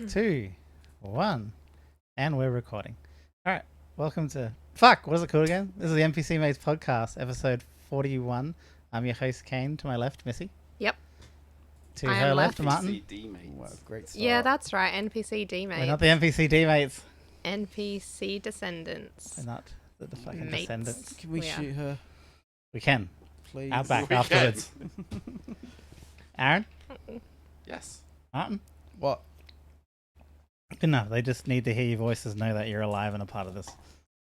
2, 1, and we're recording. All right, welcome to what is it called again? This is the NPCmates podcast, episode 41. I'm your host Kane. To my left, Missy. Yep. To her left, Martin. NPCmates. Wow, great start. Yeah, that's right. NPCmates. We're not the NPCmates. NPC descendants. We're not the fucking Mates. descendants. Can we Yeah. shoot her, We can. please? Out back We afterwards. Aaron, Yes. Martin. What? Good enough. They just need to hear your voices, know that you're alive and a part of this.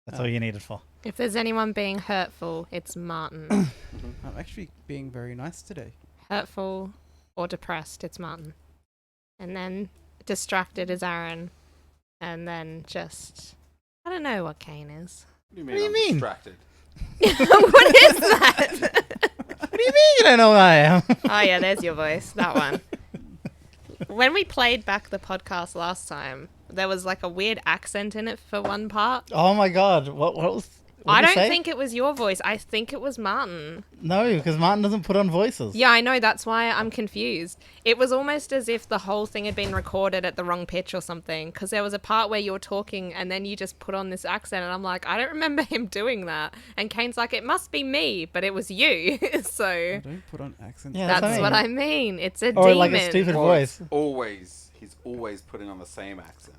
That's Oh. all you needed for. If there's anyone being hurtful, it's Martin. I'm actually being very nice today. Hurtful or depressed, it's Martin. And then distracted is Aaron. And then just... I don't know what Kane is. What do you I'm mean? Distracted. What is that? What do you mean you don't know who I am? Oh yeah, there's your voice. That one. When we played back the podcast last time, there was like a weird accent in it for one part. Oh my god. What was... I What did you don't say? think it was your voice. I think it was Martin. No, because Martin doesn't put on voices. Yeah, I know. That's why I'm confused. It was almost as if the whole thing had been recorded at the wrong pitch or something. Because there was a part where you were talking and then you just put on this accent. And I'm like, I don't remember him doing that. And Kane's like, it must be me, but it was you. I So don't put on accents. Yeah, that's what I mean. It's a Or demon. like a stupid Well, voice. He's always putting on the same accent.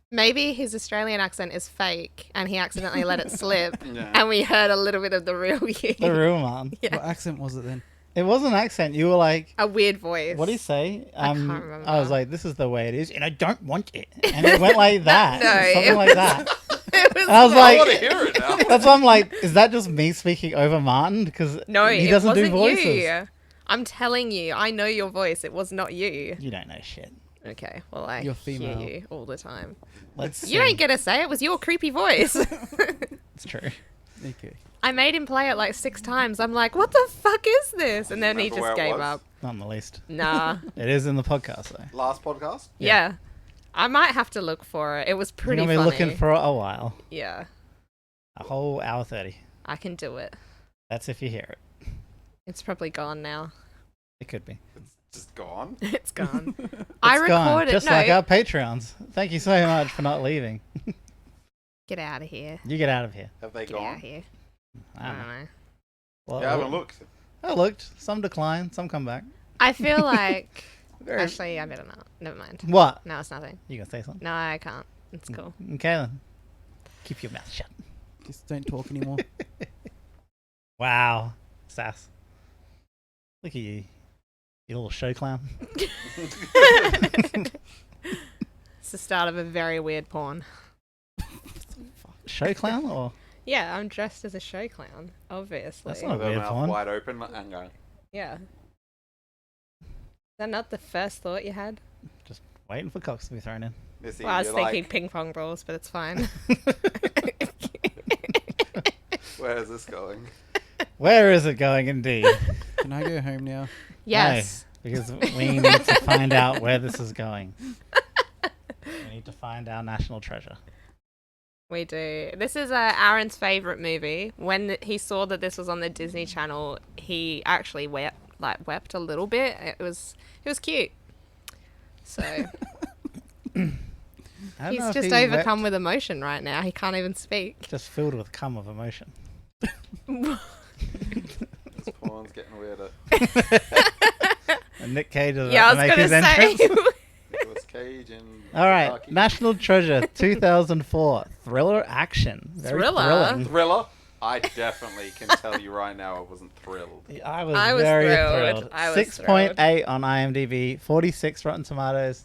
Maybe his Australian accent is fake and he accidentally let it slip. Yeah. And we heard a little bit of the real you. The real Martin. Yeah. What accent was it then? It was an accent. You were like, A weird voice. what do you say? I can't remember. I was like, this is the way it is, and I don't want it. And it went like that. No, something it like was- that. It was And I was not- I like, want to hear it now. that's why I'm like, is that just me speaking over Martin? Because no, he it doesn't wasn't do voices. you. I'm telling you, I know your voice. It was not you. You don't know shit. Okay, well, I You're hear female. you all the time. Let's You don't get to say it was your creepy voice. It's true. Okay. I made him play it like 6 times. I'm like, what the fuck is this? And then he Remember where just it gave was? up. Not in the least. Nah. It is in the podcast though. Last podcast? Yeah. I might have to look for it. It was pretty You're gonna be funny. looking for a while. Yeah, A whole hour 30. I can do it. That's if you hear it. It's probably gone now. It could be. It's just gone. It's gone. I It's gone, recorded. just No, like our Patreons. Thank you so much for not leaving. get out of here. You get out of here. Have they Get out gone? of here. I I don't don't know. know. Well, Yeah, I haven't looked. I looked. Some decline. Some come back. I feel like. Very- Actually, I better not. Never mind. What? No, it's nothing. You gonna say something? No, I can't. It's cool. Okay then. Keep your mouth shut. Just don't talk anymore. Wow. Sass. Look at you. You little show clown. It's the start of a very weird porn. Show clown or? Yeah, I'm dressed as a show clown, obviously. That's not With their weird mouth porn. wide open and going. Yeah. Is that not the first thought you had? Waiting for cocks to be thrown in. Missy, Well, I was you're thinking like, ping pong balls, but it's fine. where is this going? Where is it going indeed? Can I go home now? Yes. No, because we need to find out where this is going. We need to find our national treasure. We do. This is Aaron's favorite movie. When he saw that this was on the Disney Channel, he actually wept a little bit. It was cute. So I don't he's know if just he overcome wept, with emotion right now. He can't even speak. just filled with cum of emotion. This porn's getting weirder. And Nick Cage is Yeah, I about was to make his gonna say. entrance. Nicolas Cage and. All right, Darky. National Treasure 2004 thriller action. Very Thriller? thrilling. Thriller? I definitely can tell you right now I wasn't thrilled. I was I was very thrilled. thrilled. I was 6.8 on IMDb, 46 Rotten Tomatoes,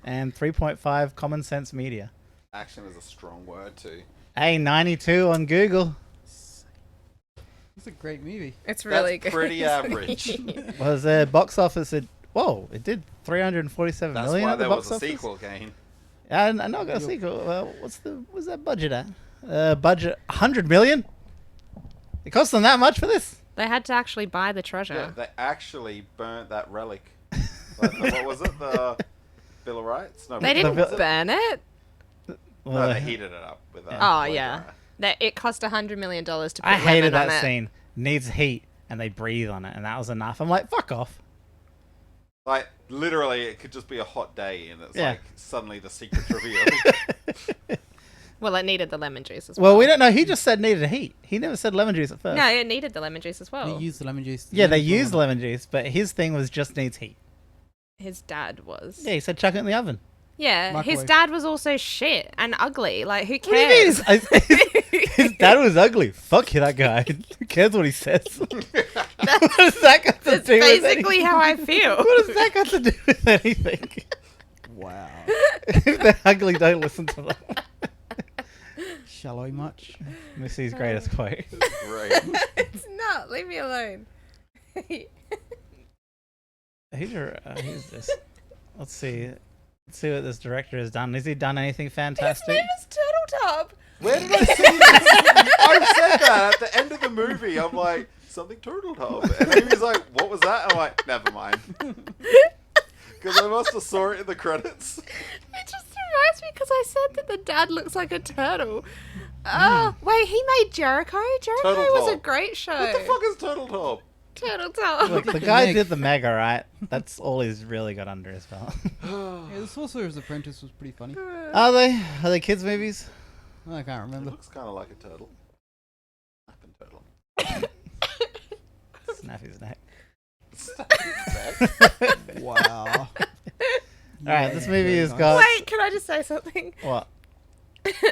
and 3.5 Common Sense Media. Action is a strong word too. A 92 on Google. It's a great movie. It's really That's good. pretty average. Was their box office at it did 347 That's million why at the there box was a office. sequel, Kane. I know got a sequel. Well, what's that budget at? Budget 100 million. It cost them that much for this? They had to actually buy the treasure. Yeah, they actually burnt that relic. What was it? The Bill of Rights? No, They was didn't it? burn it. Well, No, they heated it up with that. Oh yeah, it cost $100 million to put I hated lemon on that it. scene. Needs heat, and they breathe on it, and that was enough. I'm like, fuck off. Like, literally, it could just be a hot day, and it's Yeah. like suddenly the secret's revealed. Well, it needed the lemon juice as well. Well, we don't know. He just said needed heat. He never said lemon juice at first. No, it needed the lemon juice as They well. use the lemon juice. Yeah, they used lemon juice, but his thing was just needs heat. His dad was. Yeah, he said chuck it in the oven. Yeah, his Microwave. dad was also shit and ugly. Like, who What do you mean? cares? His dad was ugly. Fuck that guy. Who cares what he says? What does that got to That's do with basically anything? how I feel. What does that got to do with anything? Wow. If they're ugly, don't listen to them. Shallow much? Missy's greatest quote. Great. It's not. Leave me alone. Who's this? Let's see. Let's see what this director has done. Has he done anything His fantastic? name is Turtle Top. Where did I see this? I said that at the end of the movie. I'm like, something turtle top. And then he was like, what was that? I'm like, never mind. Because I must have saw it in the credits. It just reminds me because I said that the dad looks like a turtle. Oh, wait, he made Jericho? Jericho Turtle was a Top. great show. What the fuck is turtle top? Turtle Top. Look, the Look at guy Nick. did the mega, right? That's all he's really got under his belt. Yeah, the Sorcerer's Apprentice was pretty funny. Are they? Are they kids' movies? I can't It remember. looks kind of like a turtle. Snapping turtle. Snap his neck. Snapping Wow. Alright, this movie very has nice. got- Wait, can I just say something? What?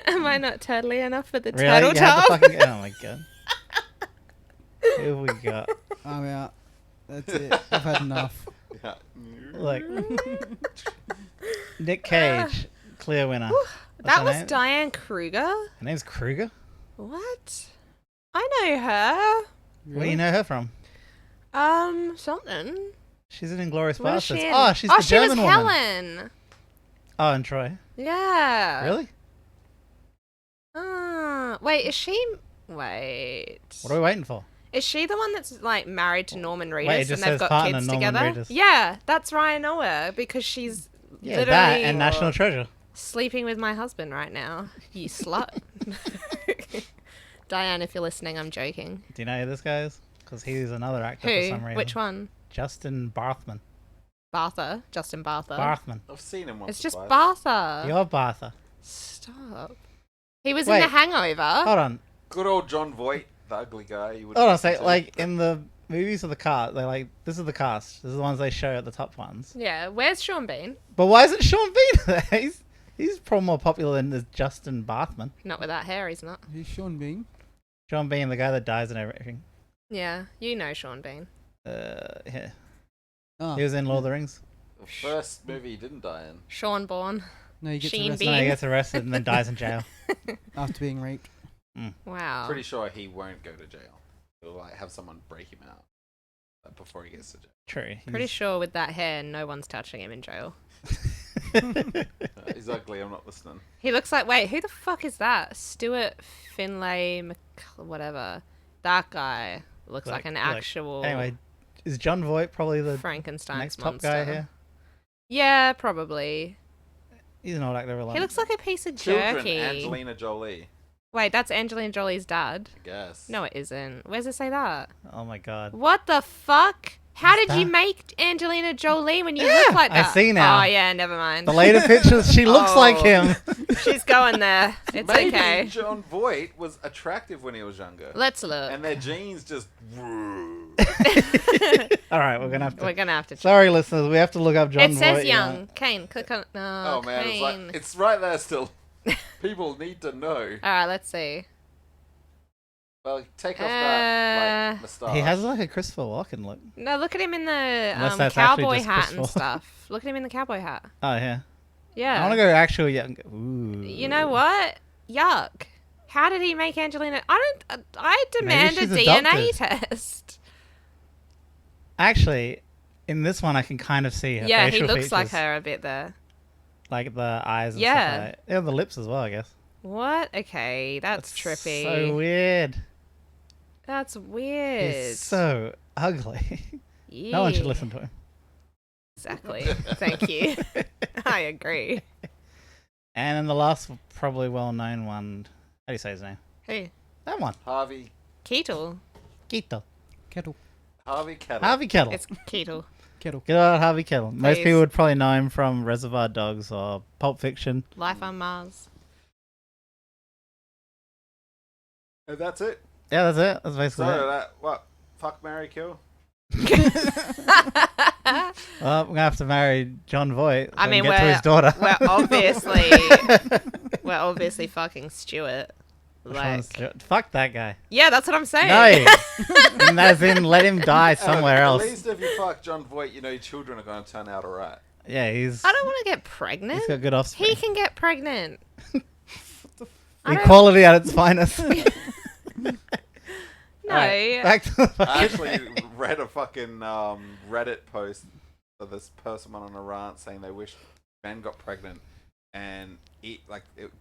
Am I not turtly enough for the Really? Turtle You had Top? the fucking... Oh my god. Who have we got? I'm out. That's it. I've had enough. Yeah. Look. Nick Cage, clear winner. What's That her was name? Diane Kruger. Her name's Kruger? What? I know her. Where do you know her from? Something. She's in Inglourious What is she Bastards. in? Oh, she's the she German was woman. Helen. Oh, and Troy. Yeah. Really? Wait, is she? Wait. What are we waiting for? Is she the one that's like married to Norman Reedus Wait, it just and they've says got partner kids Norman together? Reedus. Yeah, that's why I know her because she's Yeah, literally that and National Treasure. sleeping with my husband right now. You slut. Diane, if you're listening, I'm joking. Do you know who this guy is? Because he's another actor for some Who? reason. Which one? Justin Barthman. Bartha. Justin Bartha. Barthman. I've seen him once. It's just or twice. Bartha. You're Bartha. Stop. He was Wait. in The Hangover. Hold on. Good old John Voight, the ugly guy. You would Hold on a sec. Like, in the movies of the cast, they're like, this is the cast. This is the ones they show at the top ones. Yeah, where's Sean Bean? But why isn't Sean Bean there? He's probably more popular than this Justin Barthman. Not with that hair, he's not. Who's Sean Bean? Sean Bean, the guy that dies and everything. Yeah, you know Sean Bean. Yeah. Oh, He was in Lord of the Rings. The first movie he didn't die in. Sean Bourne. no, he gets Sheen arrested Bean. No, he gets arrested and then dies in jail. after being raped. Wow. Pretty sure he won't go to jail. He'll like have someone break him out before he gets to jail. True. Pretty sure with that hair, no one's touching him in jail. He's ugly. I'm not listening. He looks like, wait, who the fuck is that? Stuart Finlay, whatever. That guy looks like an Look. actual Anyway, is John Voight probably the Frankenstein's next top monster. guy here? Yeah, probably. He's an old actor. He looks like a piece of Children, jerky. Angelina Jolie. Wait, that's Angelina Jolie's dad. I guess. No, it isn't. Where's it say that? Oh my god. What the fuck? How What's did you that? make Angelina Jolie when you Yeah, look like I that? see now. Oh yeah, never mind. The later pictures, she looks like Oh. him. She's going there. It's Maybe okay. John Voight was attractive when he was younger. Let's look. And their genes just. All right, we're gonna have to. We're gonna have to check. Sorry, listeners, we have to look up John It Voight. says you know. young. Kane, click on. No, Oh man, it's Kane. like it's right there still. People need to know. All right, let's see. Well, take off that like moustache. He has like a Christopher Walken look. No, look at him in Unless the that's actually cowboy just hat Chris and stuff. Look at him in the cowboy hat. Oh yeah. Yeah. I want to go actual young. Ooh. You know what? Yuck. How did he make Angelina? I demand a she's DNA adopted. test. Actually, in this one, I can kind of see her. Yeah, he facial looks like features. her a bit there. Like the eyes and Yeah. stuff like that. Yeah, the lips as well, I guess. What? Okay, that's trippy. So weird. That's weird. He's so ugly. No one should Yeah. listen to him. Exactly. Thank you. I agree. And then the last, probably well-known one. How do you say his name? Who? That one. Harvey Keitel. Keto. Kettle. Kettle. Harvey Kettle. It's Keitel. Kettle. Good old Harvey Kettle. Most Please. people would probably know him from Reservoir Dogs or Pulp Fiction. Life on Mars. And that's it. Yeah, that's it. That's basically So it. that what? Fuck, marry, kill. Well, I'm gonna have to marry John Voight. So I mean, can get to his daughter. we're obviously fucking Stuart. Which one's Like, fuck that guy. yeah, that's what I'm saying. No, and as in let him die somewhere else. At least if you fuck John Voight, you know your children are going to turn out alright. Yeah, he's I don't want to get pregnant. he's got good offspring. He can get pregnant. I don't- Equality at its finest. No. Alright, back to the I fucking actually read a fucking Reddit post of this person went on a rant saying they wish men got pregnant and it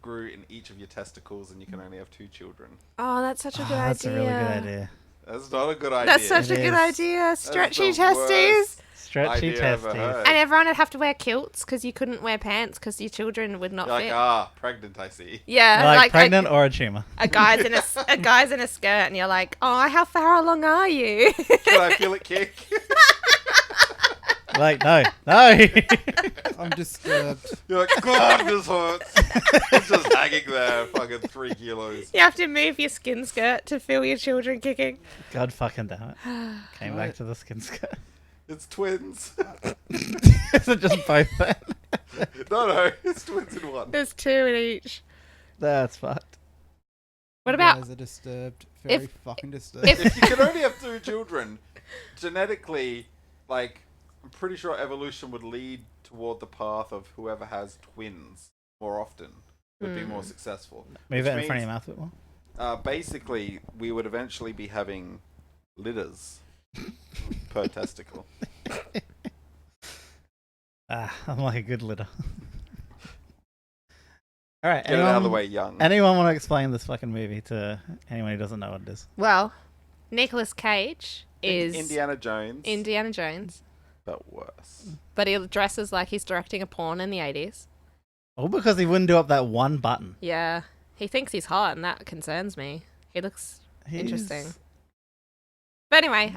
grew in each of your testicles and you can only have 2 children. Oh, that's such a good idea. That's a really good idea. That's not a good idea. That's such a It good is. idea. Stretchy the testes. worst Stretchy idea I've ever testes. heard. And everyone would have to wear kilts because you couldn't wear pants because your children would not You're fit. like, pregnant, I see. Yeah, Like pregnant or a tumor. a guy's in a guy's in a skirt, and you're like, oh, how far along are you? Can I feel it kick? Like no. I'm disturbed. You're like, God, this hurts. It's just hanging there, fucking 3 kilos. You have to move your skin skirt to feel your children kicking. God fucking damn it. Came back to the skin skirt. It's twins. Is it just both then? No, it's twins in one. There's 2 in each. That's fucked. What You about guys are disturbed. Very fucking disturbed. If you can only have 2 children, genetically, like, I'm pretty sure evolution would lead toward the path of whoever has twins more often would be more successful. Move Which it in front of your means, mouth a bit more. Basically, we would eventually be having litters per testicle. I'm like a good litter. Alright, Get it out of the way young. anyone want to explain this fucking movie to anyone who doesn't know what it is? well, Nicolas Cage is Indiana Jones, Indiana Jones, but worse. but he dresses like he's directing a porn in the 80s. All because he wouldn't do up that one button. Yeah, he thinks he's hot, and that concerns me. He looks interesting. But anyway,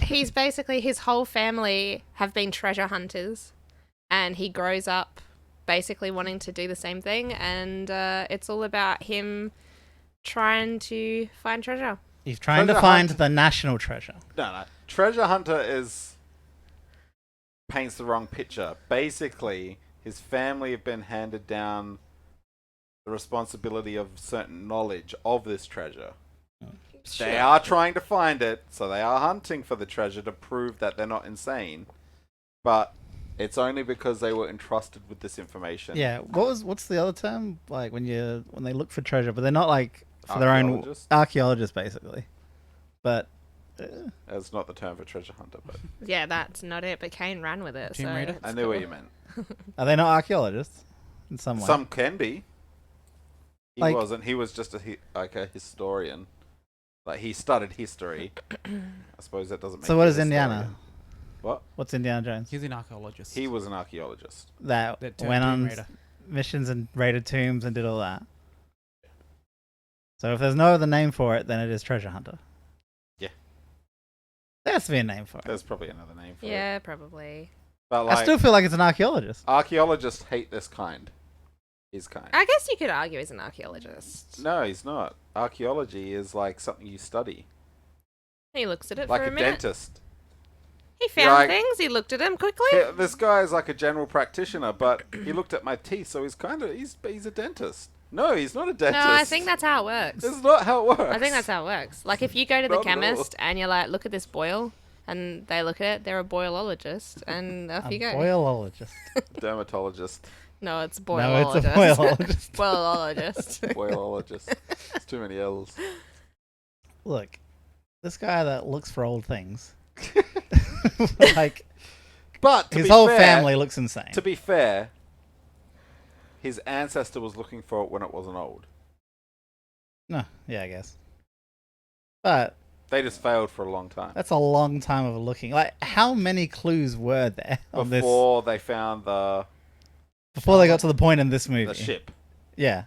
he's basically, his whole family have been treasure hunters, and he grows up basically wanting to do the same thing, and it's all about him trying to find treasure. He's trying to Treasure find hunt. the national treasure. No. Treasure hunter paints the wrong picture. Basically, his family have been handed down the responsibility of certain knowledge of this treasure. They are trying to find it, so they are hunting for the treasure to prove that they're not insane. But it's only because they were entrusted with this information. Yeah, what's the other term? Like when they look for treasure, but they're not like for their own Archaeologists? archaeologists basically. But That's not the term for treasure hunter, but Yeah, that's not it, but Kane ran with it. Tomb so Raider? it's I knew cool. what you meant. are they not archaeologists in some way? Some can be. He Like- wasn't. He was just a historian. Like, he studied history. I suppose that doesn't make So what you is a Indiana? historian. What? What's Indiana Jones? He's an archaeologist. He was an archaeologist. That That turned went Tomb on Raider. missions and raided tombs and did all that. So if there's no other name for it, then it is treasure hunter. Yeah. There has to be a name for it. There's probably another name for it. Yeah, probably. But, I like, still feel like it's an archaeologist. archaeologists hate this kind. His kind. I guess you could argue he's an archaeologist. No, he's not. Archaeology is like something you study. He looks at it Like for a a minute. dentist. He found like- things. He looked at them quickly. Yeah, this guy is like a general practitioner, but he looked at my teeth, so he's a dentist. No, he's not a No, dentist. I think that's how it works. This is not how it works. I think that's how it works. Like if you go to the Not at all. chemist and you're like, look at this boil, and they look at it, they're a boilologist, and off A you go. boilologist. Dermatologist. No, it's No, boilologist. it's a boilologist. Boilologist. Boilologist. It's too many L's. Look, this guy that looks for old things, like But to his be whole fair, family looks insane. To be fair, his ancestor was looking for it when it wasn't old. No, yeah, I guess. But They just failed for a long time. that's a long time of looking. Like, how many clues were there on this Before they found before they got to the point in this movie? the ship. Yeah.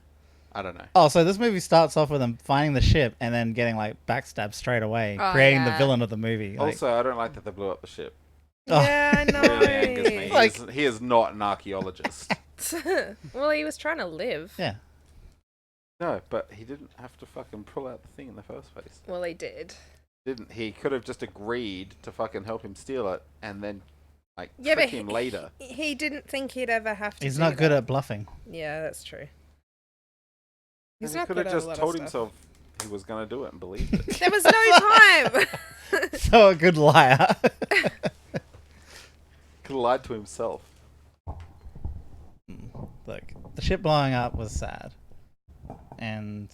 I don't know. Oh, so this movie starts off with them finding the ship and then getting like backstabbed straight away, Oh, creating the yeah. villain of the movie. Like, Also, I don't like that they blew up the ship. Oh. Yeah, I know. Really angers me. Like- He is not an archaeologist. Well, he was trying to live. Yeah. No, but he didn't have to fucking pull out the thing in the first place. Well, he did. Didn't he? Could have just agreed to fucking help him steal it and then like Yeah, trick but him later. He didn't think he'd ever have to. He's do not good that. at bluffing. Yeah, that's true. He's And he not could good have at a just lot of told stuff. himself he was going to do it and believed it. There was no time. So a good liar. Could have lied to himself. Look, the ship blowing up was sad. And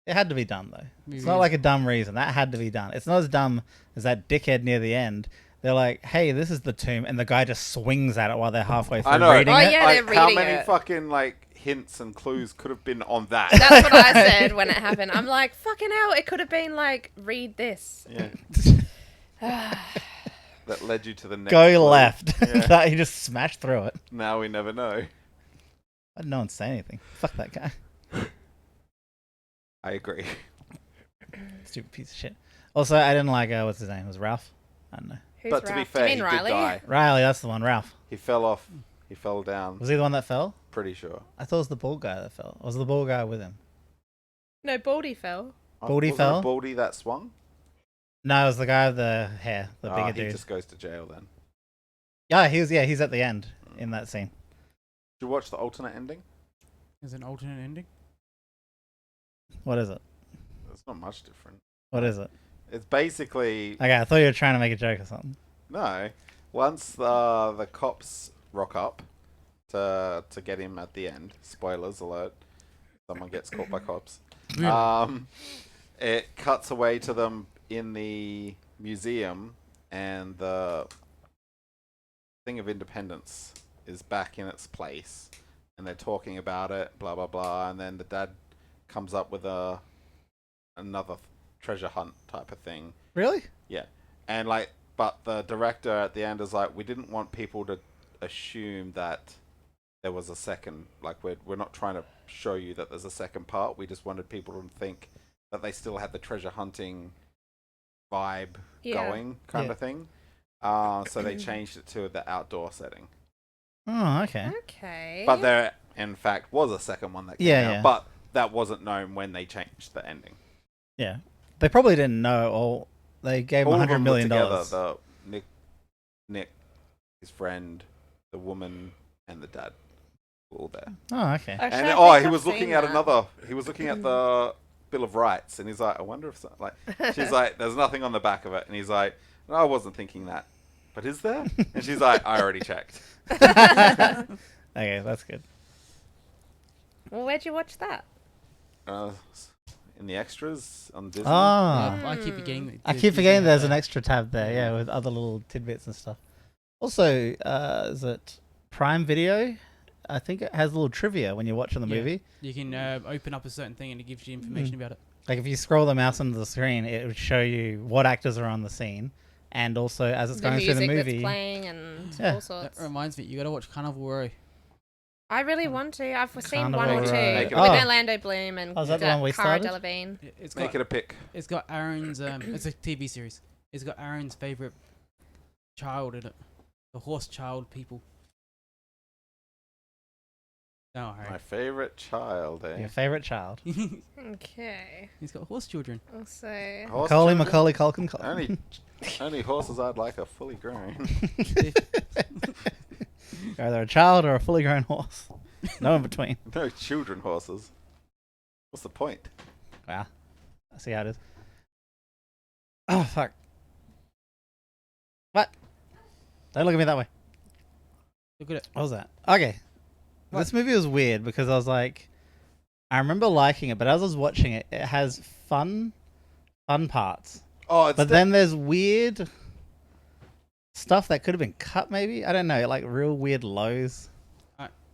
it had to be done, though. It's not like a dumb reason. That had to be done. It's not as dumb as that dickhead near the end. They're like, hey, this is the tomb. And the guy just swings at it while they're halfway through I know. reading Oh, it. yeah, Like, they're how reading many it. fucking like hints and clues could have been on that? That's what I said when it happened. I'm like, fucking hell, it could have been like, read this. Yeah. That led you to the next Go clue. left. Yeah. That he just smashed through it. Now we never know. Why did no one say anything? Fuck that guy. I agree. Stupid piece of shit. Also, I didn't like, what's his name? Was it Ralph? I don't know. Who's But to be Ralph? fair, you he mean Riley? did die. Riley, that's the one. Ralph. He fell off. He fell down. Was he the one that fell? Pretty sure. I thought it was the bald guy that fell. Or was the bald guy with him? No, Baldy fell. Baldy Wasn't fell? it Baldy that swung? No, it was the guy with the hair, the bigger He dude. just goes to jail then. He's at the end in that scene. Did you watch the alternate ending? There's an alternate ending. What is it? It's not much different. What is it? It's basically Okay, I thought you were trying to make a joke or something. no. Once the cops rock up to get him at the end. Spoilers alert. Someone gets caught by cops. It cuts away to them in the museum, and the thing of independence is back in its place, and they're talking about it, blah blah blah, and then the dad comes up with another treasure hunt type of thing. Really? Yeah, and like, but the director at the end is like, we didn't want people to assume that there was a second. Like, we're not trying to show you that there's a second part. We just wanted people to think that they still had the treasure hunting vibe going, kind Yeah. of thing. So they changed it to the outdoor setting. Oh, okay. Okay. But there, in fact, was a second one that came Yeah, out. yeah. But that wasn't known when they changed the ending. Yeah. They probably didn't know, or they gave him All of $100 them were million. together. The Nick, his friend, the woman, and the dad were all there. Oh, okay. Actually, And I think he I've was looking seen at that. another. He was looking at the Bill of Rights, and he's like, I wonder if like. She's like, there's nothing on the back of it, and he's like, no, I wasn't thinking that, but is there? And she's like, I already checked. Okay, that's good. Well, where'd you watch that? In the extras on Disney. Oh. I keep forgetting. That I there's keep forgetting Disney there's out an there. extra tab there, yeah, with other little tidbits and stuff. Also, is it Prime Video? I think it has a little trivia when you're watching the Yeah. movie. You can open up a certain thing and it gives you information about it. Like if you scroll the mouse onto the screen, it would show you what actors are on the scene, and also as it's The going through the music movie. that's playing and Yeah. all sorts. That reminds me, you got to watch Carnival Row. I really want to. I've seen Carnival one or two Row. with Oh. Orlando Bloom and Oh, is that the one we Cara started? Delevingne. It's Make got it a pick. it's got Aaron's it's a TV series. It's got Aaron's favorite child in it, the horse child people. Oh, My alright. favorite child, eh? Your favorite child. Okay. He's got horse children. Also, Horse Macaulay, children? Macaulay, Culkin, Culkin. Only horses I'd like are fully grown. Either a child or a fully grown horse. No in between. No children horses. What's the point? Wow. I see how it is. Oh, fuck. What? Don't look at me that way. Look at it. What was that? Okay. What? This movie was weird because I was like, I remember liking it, but as I was watching it, it has fun parts. Oh, it's But then there's weird stuff that could have been cut, maybe? I don't know, like real weird lows.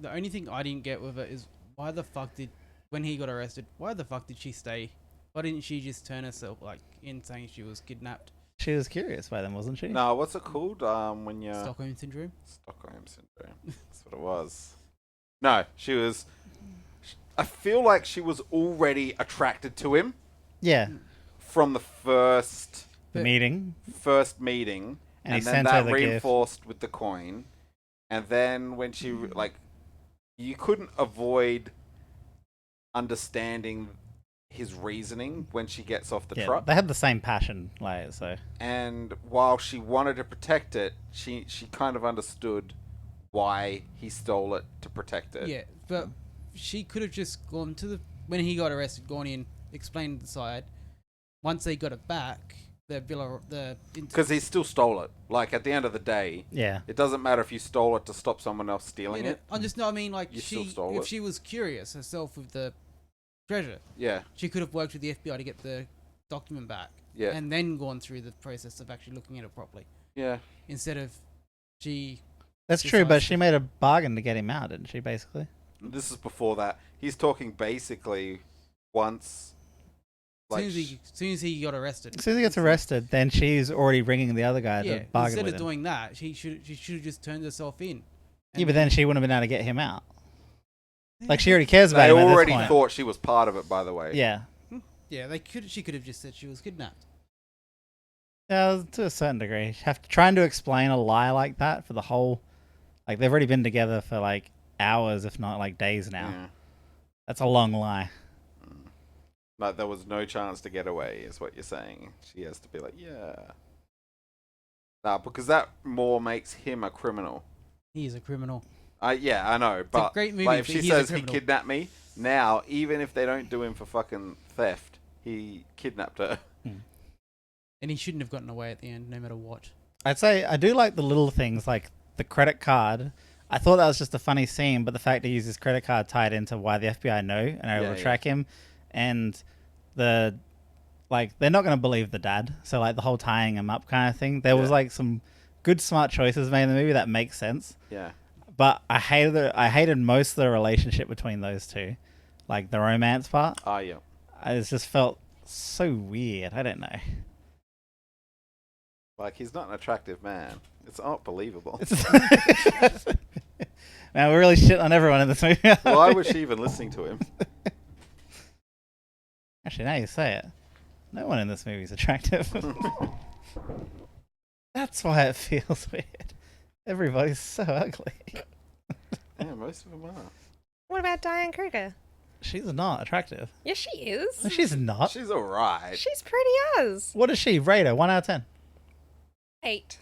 The only thing I didn't get with it is why the fuck did, when he got arrested, why the fuck did she stay? Why didn't she just turn herself like in saying she was kidnapped? She was curious by them, wasn't she? No, what's it called? When you're Stockholm syndrome. Stockholm syndrome. That's what it was. No, she was. I feel like she was already attracted to him Yeah. from the first The meeting. meeting, And he then sent her that the gift. reinforced with the coin. And then when she like, you couldn't avoid understanding his reasoning when she gets off the Yeah, truck. they had the same passion, like so. And while she wanted to protect it, she kind of understood why he stole it to protect it. Yeah, but she could have just gone to when he got arrested, gone in, explained the side. Once they got it back, Because he still stole it. Like, at the end of the day, Yeah. it doesn't matter if you stole it to stop someone else stealing it. I just know. I mean, like You still stole it. she was curious herself with the treasure, Yeah. she could have worked with the FBI to get the document back. Yeah. And then gone through the process of actually looking at it properly. Yeah. Instead of she. That's true, but she made a bargain to get him out, didn't she, basically? This is before that. He's talking basically once. As soon as he got arrested. As soon as he gets arrested, then she's already ringing the other guy Yeah, to bargain instead with of him. doing that, she should have just turned herself in. Yeah, but then she wouldn't have been able to get him out. Like, she already cares about They him at already this point. thought she was part of it, by the way. Yeah. Yeah, she could have just said she was kidnapped. Yeah, to a certain degree. Trying to explain a lie like that for the whole... Like, they've already been together for, like, hours, if not, like, days now. Yeah. That's a long lie. Like, there was no chance to get away, is what you're saying. She has to be like, yeah. Nah, because that more makes him a criminal. He is a criminal. Yeah, I know, but a great movie, like, if but she he's a says he criminal. kidnapped me, now, even if they don't do him for fucking theft, he kidnapped her. And he shouldn't have gotten away at the end, no matter what. I'd say I do like the little things, like the credit card. I thought that was just a funny scene, but the fact he used his credit card tied into why the FBI know and are able to track him, and they're not going to believe the dad, so like the whole tying him up kind of thing. There was like some good smart choices made in the movie that make sense. Yeah. But I hated most of the relationship between those two, like the romance part. Oh, yeah. It just felt so weird. I don't know. Like, he's not an attractive man. It's not believable. Man, we're really shitting on everyone in this movie. Why was she even listening to him? Actually, now you say it, no one in this movie is attractive. That's why it feels weird. Everybody's so ugly. Yeah, most of them are. What about Diane Kruger? She's not attractive. Yes, she is. No, she's not. She's alright. She's pretty as. What is she? Rate her, 1 out of 10. 8.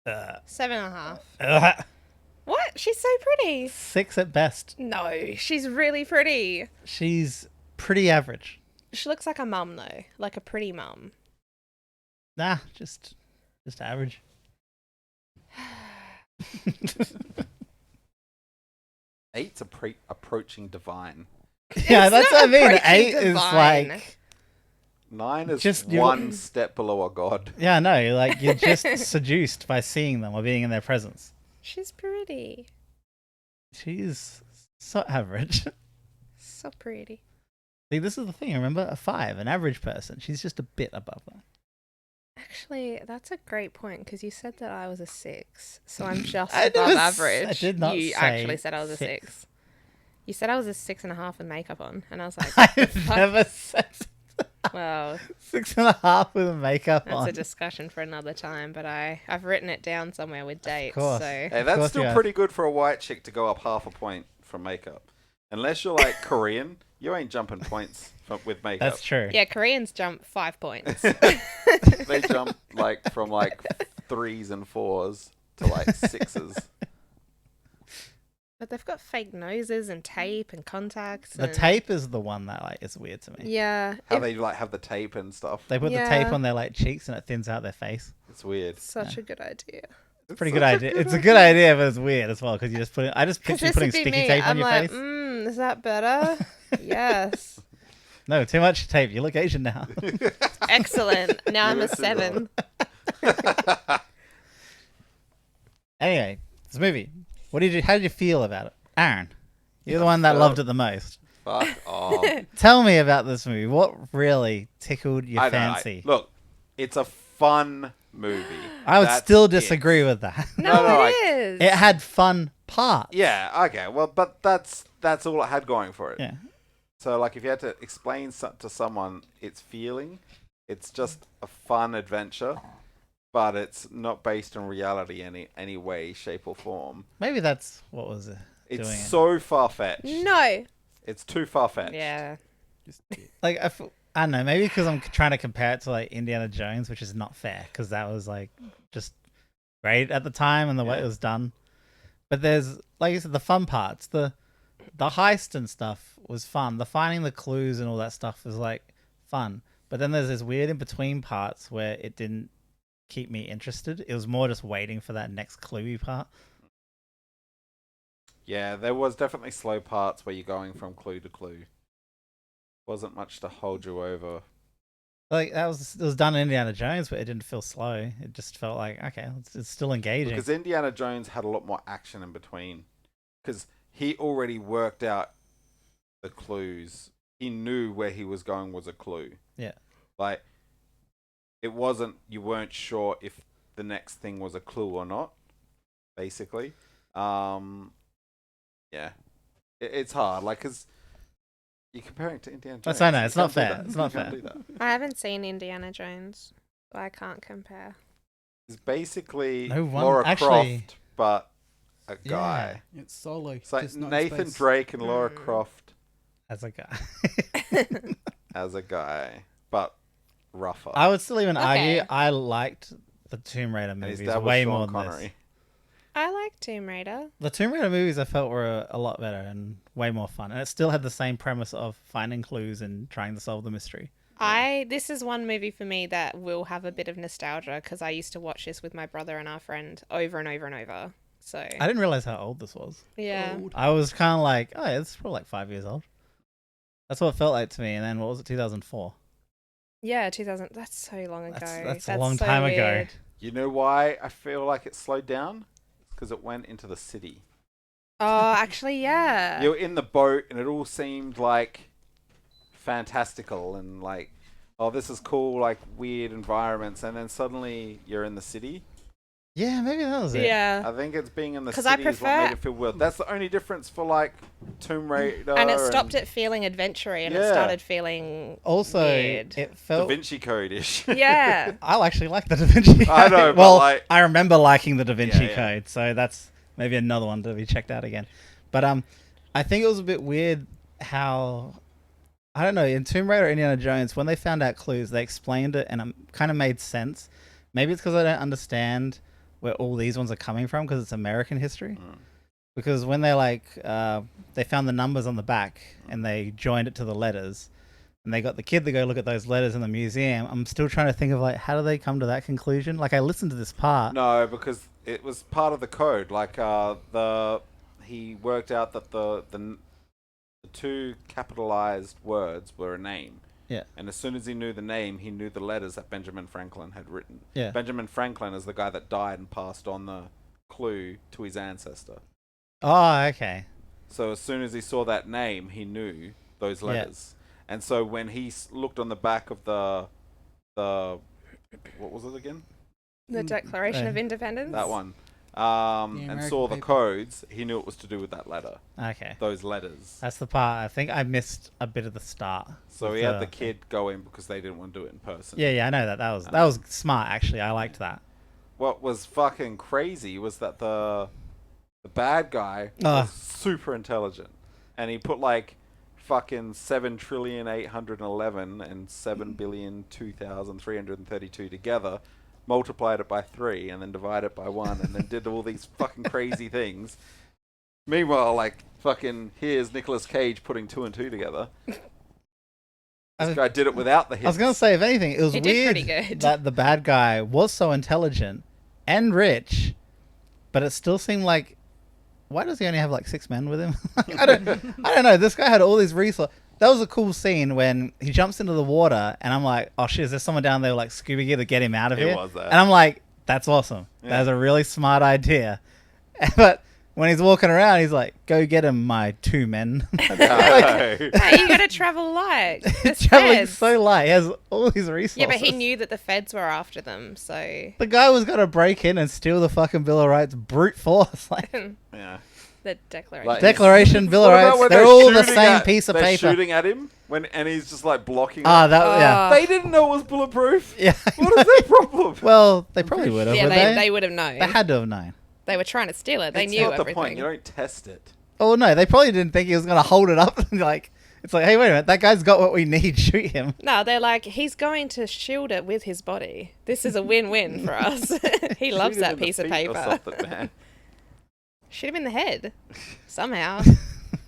Uh, 7.5. What? She's so pretty. 6 at best. No, she's really pretty. She's pretty average. She looks like a mum, though. Like a pretty mum. Nah, just average. Eight's approaching divine. Yeah, that's what I mean. approaching 8 is divine. like... 9 is Just one step below a god. Yeah, no, like you're just seduced by seeing them or being in their presence. She's pretty. She's so average. So pretty. See, this is the thing. Remember, a 5, an average person. She's just a bit above that. Actually, that's a great point because you said that I was a 6, so I'm just I above never average. I did not You say actually said I was a 6. 6. You said I was a 6.5 with makeup on, and I was like, I've fuck? never said well, 6.5 with makeup that's on. a discussion for another time. But I've written it down somewhere with dates. course. So Hey, Of that's course still you are. pretty good for a white chick to go up half a point from makeup. Unless you're like Korean, you ain't jumping points with makeup. That's true. yeah, Koreans jump 5 points. They jump like from like 3s and 4s to like 6s. But they've got fake noses and tape and contacts. The and... tape is the one that like is weird to me. Yeah. How they like have the tape and stuff. They put the tape Yeah. on their like cheeks and it thins out their face. It's weird. Such a good idea. It's Pretty such good a idea. It's a good idea, but it's weird as well because you just put it. I just Because picture you this putting would be sticky me. tape on I'm your like, face. is that better? Yes. No, too much tape. You look Asian now. Excellent. Now I'm a Listen, 7. Anyway, this movie. How did you feel about it, Aaron? You're the one that loved it the most. Fuck off. Tell me about this movie. What really tickled your I don't know. fancy? Look, it's a fun movie. I would That's still it. disagree with that. No, it it is. It had fun parts. Yeah, okay. Well, but that's all it had going for it. Yeah. So, like, if you had to explain to someone its feeling, it's just a fun adventure. but it's not based on reality in any way, shape, or form. Maybe that's what was it. It's doing it. so far-fetched. No. It's too far-fetched. Yeah. Just Like I don't know. Maybe because I'm trying to compare it to like Indiana Jones, which is not fair because that was like just great at the time and the way it was done. But there's, like you said, the fun parts. The heist and stuff was fun. The finding the clues and all that stuff was like fun. But then there's this weird in between parts where it didn't keep me interested. It was more just waiting for that next cluey part. Yeah, there was definitely slow parts where you're going from clue to clue. Wasn't much to hold you over. Like it was done in Indiana Jones, but it didn't feel slow. It just felt like okay, it's still engaging. Because Indiana Jones had a lot more action in between. Because he already worked out the clues. He knew where he was going was a clue. Yeah. Like, it wasn't, you weren't sure if the next thing was a clue or not, basically. Yeah. It's hard, like, because you're comparing it to Indiana Jones. That's I know, it's You not can't do fair. that. It's not You can't fair. do that. I haven't seen Indiana Jones, so I can't compare. It's basically No one- Laura actually- Croft, but a guy. it's solo. It's like just not in Nathan space. Drake and Laura Croft As a guy. as a guy, but rougher. I would still even Okay. argue I liked the Tomb Raider and his movies dad was way Sean more than Connery. this. I like Tomb Raider. The Tomb Raider movies I felt were a lot better and way more fun. And it still had the same premise of finding clues and trying to solve the mystery. This is one movie for me that will have a bit of nostalgia because I used to watch this with my brother and our friend over and over and over. So I didn't realize how old this was. yeah, I was kind of like, oh yeah, it's probably like 5 years old. That's what it felt like to me. And then what was it, 2004? yeah, 2000. That's so long ago. That's a long so time ago. weird. You know why I feel like it slowed down? Because it went into the city. Oh, actually, yeah. You're in the boat, and it all seemed like fantastical and like, oh, this is cool, like weird environments, and then suddenly you're in the city. Yeah, maybe that was it. Yeah. I think it's being in the 'Cause city I is what made it feel weird. That's the only difference for like Tomb Raider. And it stopped it feeling adventure-y and it Yeah. started feeling Also, weird. it Da felt... Vinci Code-ish. Yeah. I actually like the Da Vinci Code. I know, but well, like- I remember liking the Da Vinci yeah. Code, so that's maybe another one to be checked out again. But I think it was a bit weird how... I don't know, in Tomb Raider or Indiana Jones, when they found out clues, they explained it and it kind of made sense. Maybe it's because I don't understand where all these ones are coming from because it's American history. Because when they they found the numbers on the back and they joined it to the letters and they got the kid to go look at those letters in the museum, I'm still trying to think of like, how do they come to that conclusion? Like I listened to this part. No, because it was part of the code. Like he worked out that the two capitalized words were a name. Yeah. And as soon as he knew the name, he knew the letters that Benjamin Franklin had written. Yeah. Benjamin Franklin is the guy that died and passed on the clue to his ancestor. Oh, okay. So as soon as he saw that name, he knew those letters. And so when he looked on the back of the what was it again? The Declaration of Independence? That one. And American saw the paper. codes, he knew it was to do with that letter. Okay. Those letters. That's the part. I think I missed a bit of the start. So with he had the kid go in because they didn't want to do it in person. Yeah, I know that. That was smart, actually. I liked that. What was fucking crazy was that the bad guy was super intelligent. And he put like fucking 7,811 and 7,002,332 together, multiplied it by 3 and then divided it by 1 and then did all these fucking crazy things. Meanwhile, like, fucking, here's Nicolas Cage putting 2 and 2 together. This guy did it without the hits. I was going to say, if anything, it was He did weird pretty good. that the bad guy was so intelligent and rich, but it still seemed like, why does he only have like 6 men with him? I don't know. This guy had all these resources. That was a cool scene when he jumps into the water, and I'm like, oh shit, is there someone down there with, like scuba gear to get him out of It here? was that. And I'm like, that's awesome. Yeah. That's a really smart idea. But when he's walking around, he's like, go get him, my 2 men. No. Hey, you gotta travel light. There's Traveling feds. so light. He has all these resources. Yeah, but he knew that the feds were after them, so... The guy was going to break in and steal the fucking Bill of Rights brute force. Like, Yeah. The Declaration. Like, Declaration, Bill of What about Rights, when they're all the shooting same piece of they're paper. shooting at him and he's just like blocking Ah, it. yeah. They didn't know it was bulletproof. Yeah. What is their problem? Well, they probably would have, yeah, would they would have known. They had to have known. They were trying to steal it. They It's knew not everything. the point. You don't test it. Oh, no, they probably didn't think he was going to hold it up. And like, it's like, hey, wait a minute, that guy's got what we need, shoot him. No, they're like, he's going to shield it with his body. This is a win-win for us. He loves Shoot him that in the piece of feet or paper. something, man. Shoot him in the head. Somehow.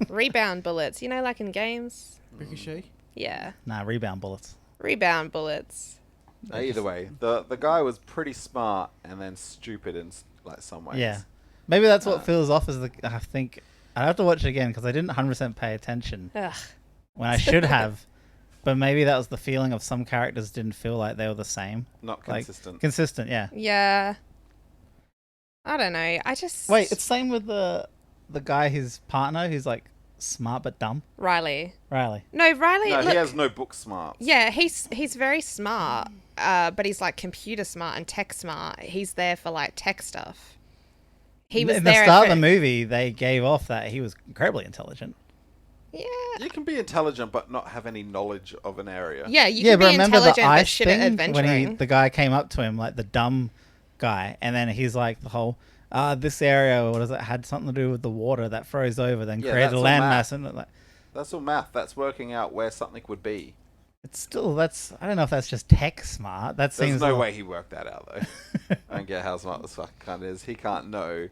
Rebound bullets. You know, like in games? Ricochet. Yeah. Nah, rebound bullets. Rebound bullets. Either way, the guy was pretty smart and then stupid in like some ways. Yeah. Maybe that's what feels off as the... I think... I'd have to watch it again because I didn't 100% pay attention Ugh. when I should have. But maybe that was the feeling of some characters didn't feel like they were the same. Not Like, consistent. Consistent, yeah. Yeah. I don't know. I just... Wait, it's same with the guy, his partner, who's like smart but dumb. Riley. Riley. No, Riley... No, look, he has no book smarts. Yeah, he's very smart, but he's like computer smart and tech smart. He's there for like tech stuff. He was In there the start of for- the movie, they gave off that he was incredibly intelligent. Yeah. You can be intelligent but not have any knowledge of an area. Yeah, you Yeah, can but be remember the intelligent but ice shit at thing adventuring. when the guy came up to him, like the dumb guy, and then he's like the whole, this area, what is it, had something to do with the water that froze over, then Yeah, created that's a all landmass, math. and like, That's all math. That's working out where something would be. it's still I don't know if that's just tech smart. That There's seems no all- way he worked that out though. I don't get how smart this fucking cunt is. He can't know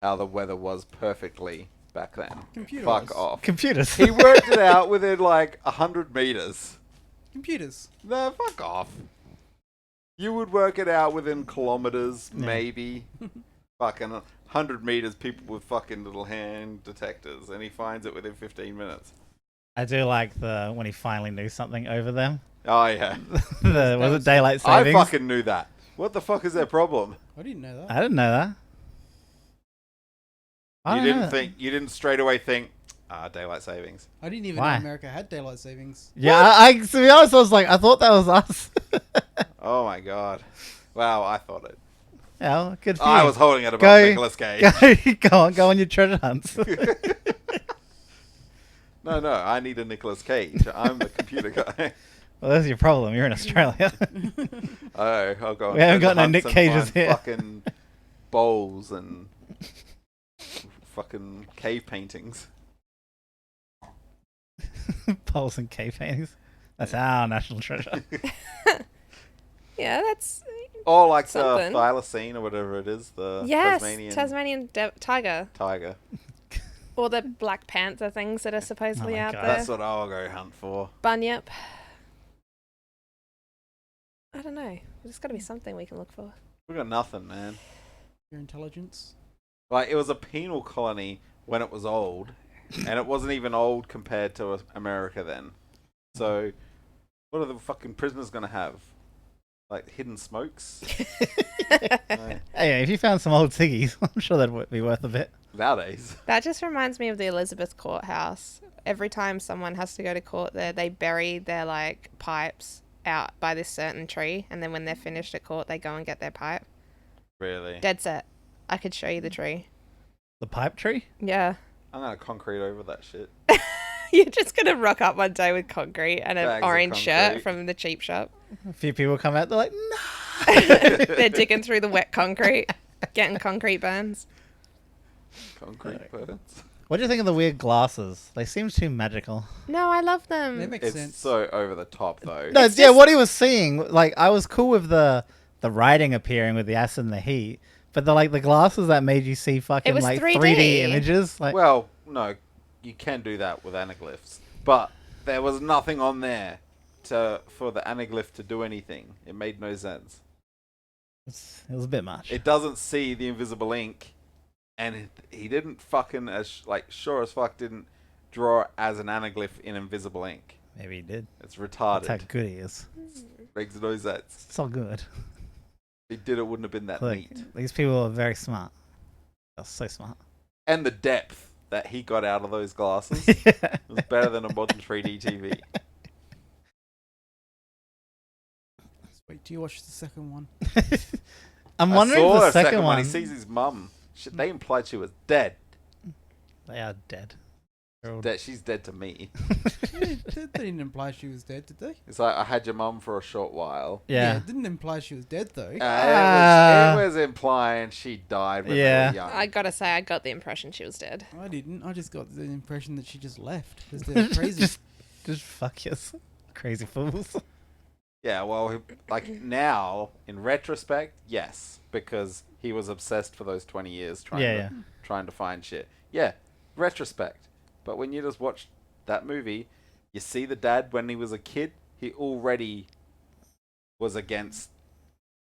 how the weather was perfectly back then. Computer Fuck was. off. computers. He worked it out within like 100 meters. Computers. No, fuck off. You would work it out within kilometers, Yeah. maybe. Fucking 100 meters, people with fucking little hand detectors, and he finds it within 15 minutes. I do like the when he finally knew something over them. Oh, yeah. Was it daylight I savings? fucking knew that. What the fuck is their problem? I didn't know that. I didn't know that. I You don't know. you didn't straight away think, daylight savings. I didn't even Why? know America had daylight savings. Yeah, I to be honest, I was like, I thought that was us. Oh my god. Wow, I thought it. Yeah, well, good for you. I was holding it above Go- Nicolas Cage. go on your treasure hunts. No, I need a Nicolas Cage. I'm the computer guy. Well, that's your problem. You're in Australia. Oh, I'll go. We haven't got no hunts Nick and Cages find here. Fucking bowls and fucking cave paintings. Poles and cave paintings. That's our national treasure. Yeah, that's... Or like Something. the thylacine or whatever it is, the Yes, Tasmanian Tasmanian tiger. tiger. Or the Black Panther things that are supposedly my out God. there. That's what I'll go hunt for. Bunyip. I don't know. There's got to be something we can look for. We got nothing, man. Your intelligence. Like it was a penal colony when it was old, and it wasn't even old compared to America then. So, what are the fucking prisoners gonna have? Like hidden smokes? Like, Hey, if you found some old ciggies, I'm sure that would be worth a bit. nowadays. That just reminds me of the Elizabeth courthouse. Every time someone has to go to court there, they bury their like pipes out by this certain tree, and then when they're finished at court, they go and get their pipe. Really? Dead set. I could show you the tree. The pipe tree? Yeah. I'm gonna concrete over that shit. You're just gonna rock up one day with concrete and an Bags of orange shirt concrete. from the cheap shop. A few people come out, they're like, no. They're digging through the wet concrete, getting concrete burns. Concrete burns. What do you think of the weird glasses? They seem too magical. No, I love them. That makes It's sense. so over the top though. No, It's yeah, just- what he was seeing, like, I was cool with the writing appearing with the acid and the heat, but the glasses that made you see fucking was like 3D. 3D images, like, Well, no, you can do that with anaglyphs, but there was nothing on there for the anaglyph to do anything. It made no sense. it was a bit much. It doesn't see the invisible ink, and he didn't fucking sure as fuck didn't draw as an anaglyph in invisible ink. Maybe he did. It's That's how retarded. good he is. Makes no sense. It's all good. If he did, it wouldn't have been that Look, neat. these people are very smart. They're so smart. And the depth that he got out of those glasses was better than a modern 3D TV. Wait, do you watch the second one? I'm I wondering saw if the a second one. one. He sees his mum. Shit, they implied she was dead. They are dead. They're all- She's dead to me. They didn't imply she was dead, did they? It's like I had your mum for a short while. Yeah. It didn't imply she was dead, though. It was implying she died when they Yeah. were young. I gotta say, I got the impression she was dead. I didn't. I just got the impression that she just left because they're crazy. Just fuck yes. Crazy fools. Yeah, well, like now, in retrospect, yes, because he was obsessed for those 20 years trying to find shit. Yeah, retrospect. But when you just watch that movie, you see the dad when he was a kid, he already was against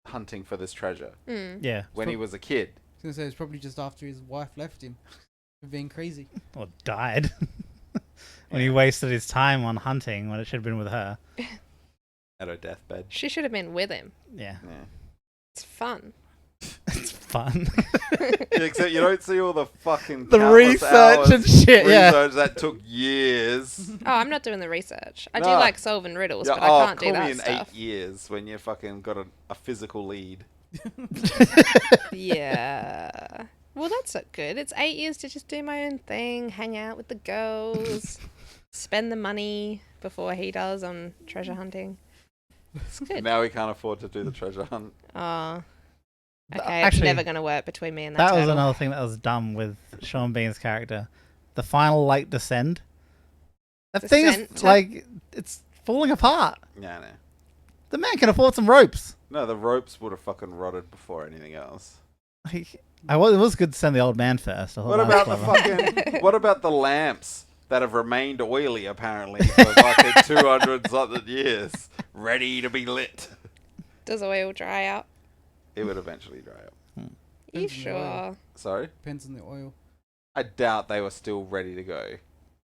hunting for this treasure. Yeah. When he was a kid. I was gonna say it's probably just after his wife left him for being crazy. Or died. When he wasted his time on hunting when it should have been with her. At her deathbed. She should have been with him. Yeah. Yeah. It's fun. It's fun. Except you don't see all the fucking The countless research hours and shit, yeah. research that took years. Oh, I'm not doing the research. I do No. like solving riddles, Yeah, but I can't do call me that in stuff. 8 years when you fucking got a physical lead. Yeah. Well, that's not good. It's 8 years to just do my own thing, hang out with the girls, spend the money before he does on treasure hunting. It's good. Now we can't afford to do the treasure hunt. Oh. Th- Okay, actually, it's never going to work between me and that That was turtle. another thing that was dumb with Sean Bean's character. The final like descend. That thing is Descent? like it's falling apart. Yeah, no. The man can afford some ropes. No, the ropes would have fucking rotted before anything else. Like, it was good to send the old man first. I thought What that was about the clever. fucking... What about the lamps that have remained oily, apparently, for fucking 200-something years, ready to be lit? Does oil dry out? It would eventually dry up. You Depends on the oil. sure? Sorry? Depends on the oil. I doubt they were still ready to go.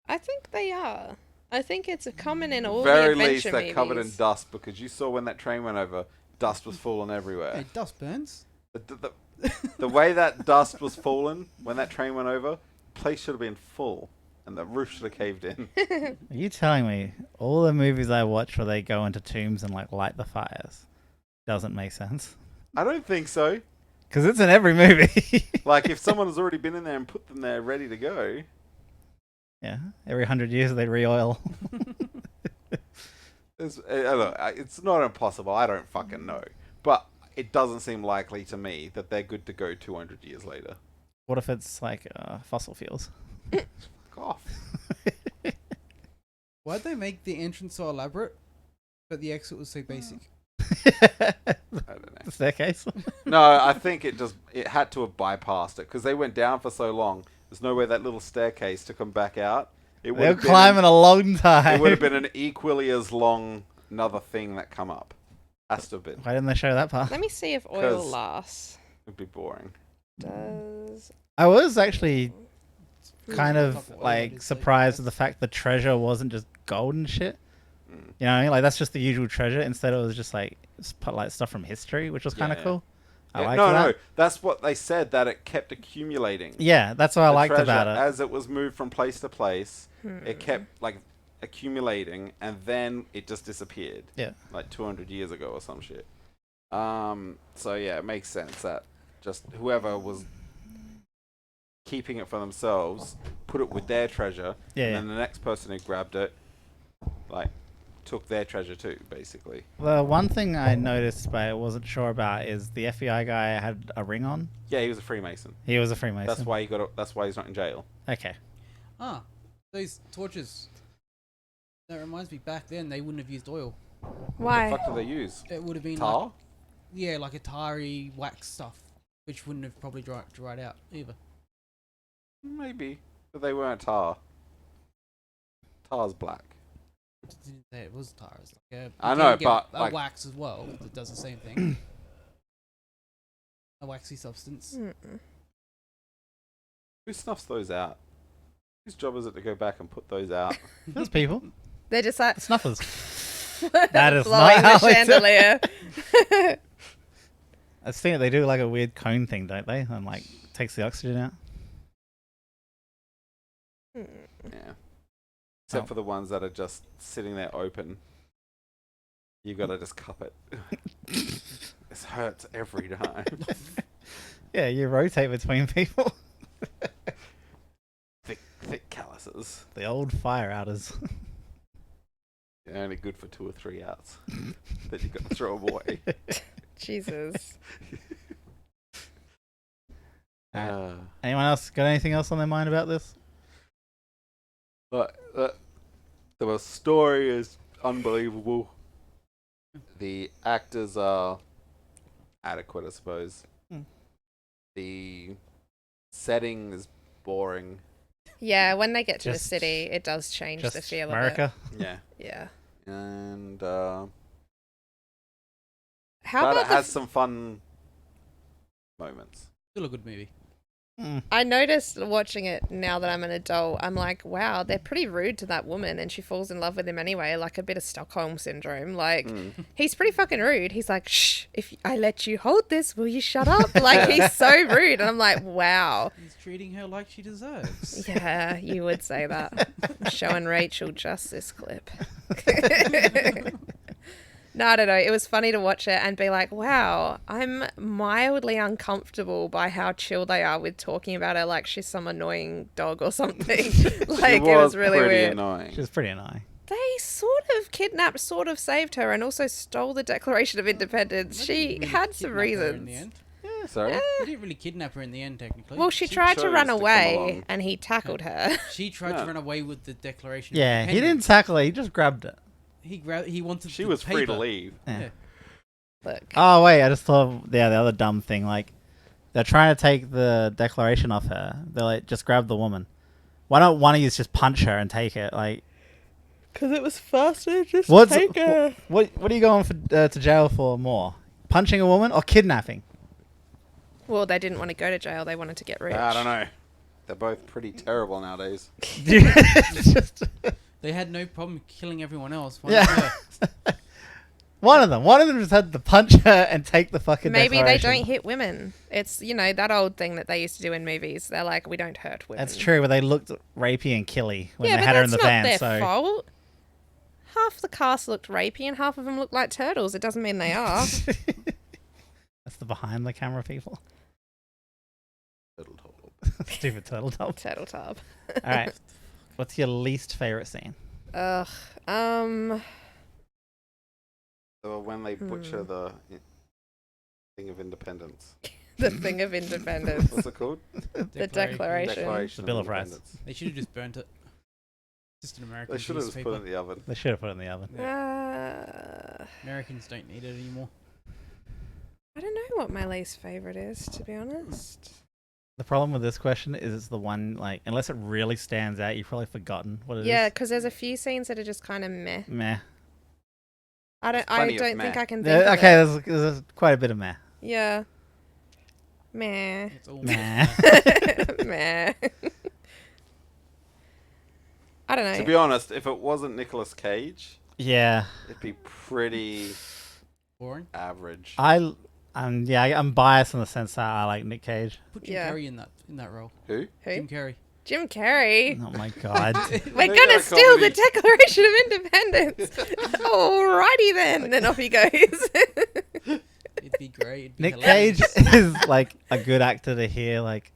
I think they are. I think it's common in all Very the least adventure they're movies. covered in dust, because you saw when that train went over, dust was falling everywhere. Hey, dust burns. The way that dust was falling when that train went over, the place should have been full, and the roof should have caved in. Are you telling me all the movies I watch where they go into tombs and like light the fires doesn't make sense? I don't think so. Because it's in every movie. Like, if someone has already been in there and put them there ready to go... Yeah, every 100 years they re-oil. It's not impossible. I don't fucking know. But it doesn't seem likely to me that they're good to go 200 years later. What if it's like fossil fuels? Fuck off. Why'd they make the entrance so elaborate, but the exit was so basic? I don't know. The staircase. No, I think it had to have bypassed it because they went down for so long. There's no way that little staircase to come back out. It would They're have been climbing a long time. It would have been an equally as long another thing that come up. Has to have been. Why didn't they show that part? Let me see if oil 'Cause- lasts. It'd be boring. Does I was actually kind Fuck of what oil it like is, surprised so at the fact the treasure wasn't just gold and shit. Mm. You know what I mean? Like that's just the usual treasure. Instead, it was just like like stuff from history, which was kind of Yeah. cool. I Yeah, liked no, that. that's what they said, that it kept accumulating. Yeah, that's what I The liked treasure, about it. As it was moved from place to place, Hmm. it kept like accumulating, and then it just disappeared. Yeah. Like 200 years ago or some shit. So yeah, it makes sense that just whoever was keeping it for themselves put it with their treasure, Yeah, and yeah. then the next person who grabbed it, like, took their treasure too, basically. The one thing I noticed but I wasn't sure about is the FBI guy had a ring on. Yeah, he was a Freemason. He was a Freemason. That's why that's why he's not in jail. Okay. Ah, those torches. That reminds me, back then they wouldn't have used oil. Why? What the fuck do they use? It would have been Tar? like, yeah, like a tarry wax stuff, which wouldn't have probably dried out either. Maybe, but they weren't tar. Tar's black. Didn't say it was tar. It's like a, I you know, can get but, a like- wax as well that does the same thing. A waxy substance. Mm-mm. Who snuffs those out? Whose job is it to go back and put those out? Those people. They're just like Snuffers. That is blowing not the how they do it. chandelier. I've seen it. They do like a weird cone thing, don't they? And like takes the oxygen out. Hmm. Yeah. Except Oh. for the ones that are just sitting there open. You gotta just cup it. This hurts every time. Yeah, you rotate between people. devices. The old fire outers. They're only good for 2 or 3 outs. Then you got to throw them away. Jesus. Anyone else got anything else on their mind about this? But the story is unbelievable. The actors are adequate, I suppose. The setting is boring. Yeah, when they get to the Just- city, it does change the Just feel America. Yeah. of it. Yeah. And How but about it has some fun moments. Still a good movie. I noticed watching it now that I'm an adult, I'm like, wow, they're pretty rude to that woman and she falls in love with him anyway, like a bit of Stockholm syndrome. Like, he's pretty fucking rude. He's like, shh, if I let you hold this, will you shut up? Like, he's so rude. And I'm like, wow. He's treating her like she deserves. Yeah, you would say that. Showing Rachel just this clip. No, I don't know. It was funny to watch it and be like, wow, I'm mildly uncomfortable by how chill they are with talking about her like she's some annoying dog or something. Like, it was really pretty weird. annoying. She was pretty annoying. They sort of kidnapped, sort of saved her, and also stole the Declaration of Independence. They She didn't really had some kidnap her in reasons. the end. Sorry? They didn't really kidnap her in the end, technically. Well, she She tried to chose run to come away, along. and he tackled her. She tried No. to run away with the Declaration. of Yeah, he didn't Independence. tackle her. He just grabbed it. He wanted. She the was free to paper. leave. Yeah. Yeah. Look. Oh wait, I just thought the other dumb thing. Like, they're trying to take the Declaration off her. They're like, just grab the woman. Why don't one of you just punch her and take it? Like, Because it was faster, just what's take her. what are you going for to jail for more? Punching a woman or kidnapping? Well, they didn't want to go to jail. They wanted to get rich. I don't know. They're both pretty terrible nowadays. It's just They had no problem killing everyone else. Why Yeah. not her? one of them just had to punch her and take the fucking Maybe they Declaration. don't hit women. It's, you know, that old thing that they used to do in movies. They're like, we don't hurt women. That's true, but they looked rapey and killy when Yeah, they but had her in that's the not van. their So fault. Half the cast looked rapey and half of them looked like turtles. It doesn't mean they are. that's the behind the camera people. Little total. Stupid turtle top. Turtle tub. All right, what's your least favorite scene? Ugh. So when they butcher the thing of independence. The thing of independence. What's it called? The Declaration. Declaration The Bill of Rights. Independence. They should have just burnt it. Just an American They should have piece just of put it paper. in the oven. They should have put it in the oven. Americans don't need it anymore. I don't know what my least favorite is, to be honest. The problem with this question is it's the one, like, unless it really stands out, you've probably forgotten what it is. Yeah, because there's a few scenes that are just kind of meh. Meh. I There's don't plenty of think meh. I can think Yeah, of okay, it. there's quite a bit of meh. Yeah. Meh. It's all Meh. Meh. I don't know. To be honest, if it wasn't Nicolas Cage, Yeah. it'd be pretty boring. average. I'm biased in the sense that I like Nick Cage. Put Jim Yeah. Carrey in that role. Who? Who? Jim Carrey. Jim Carrey. Oh my god. We're They gonna got steal the comedy. Declaration of Independence. Alrighty then. And then off he goes. It'd be great. It'd be Nick hilarious. Cage is like a good actor to hear. Like,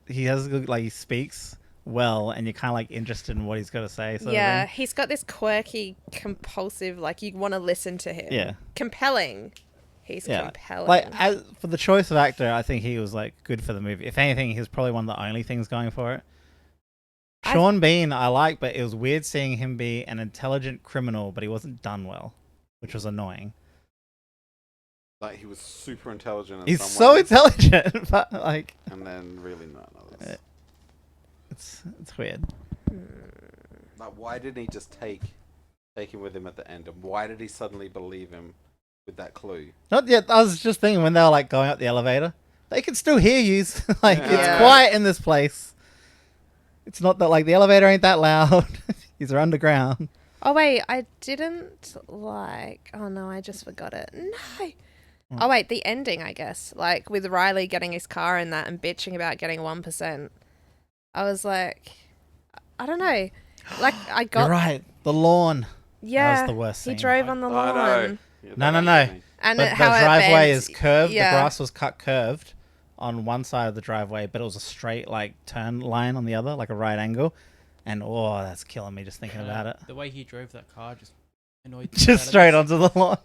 he has a good, like, he speaks well, and you're kind of like interested in what he's got to say. Sort Yeah, of thing. he's got this quirky, compulsive, like you want to listen to him. Yeah. Compelling. He's Yeah. compelling. Like, as for the choice of actor, I think he was like good for the movie. If anything, he's probably one of the only things going for it. Sean Bean, I like, but it was weird seeing him be an intelligent criminal, but he wasn't done well, which was annoying. Like, he was super intelligent in He's some so ways, intelligent, but like, and then really not in others. it's weird. Like, why didn't he just take him with him at the end? And why did he suddenly believe him with that clue? Not yet. I was just thinking when they were like going up the elevator, they can still hear you. Like, Yeah. it's quiet in this place. It's not that, like, the elevator ain't that loud. These are underground. Oh wait, I didn't like. Oh no, I just forgot it. No. Oh wait, the ending, I guess. Like with Riley getting his car in that and bitching about getting 1%. I was like, I don't know. Like I got. You're right. The lawn. Yeah. That was the worst He scene. drove on the I lawn. know. Yeah, No, that no. got me. And But it, the how it driveway bends. is curved. Yeah. The grass was cut curved on one side of the driveway, but it was a straight, like, turn line on the other, like a right angle. And oh, that's killing me just thinking about it. The way he drove that car just annoyed the Just straight onto the lawn.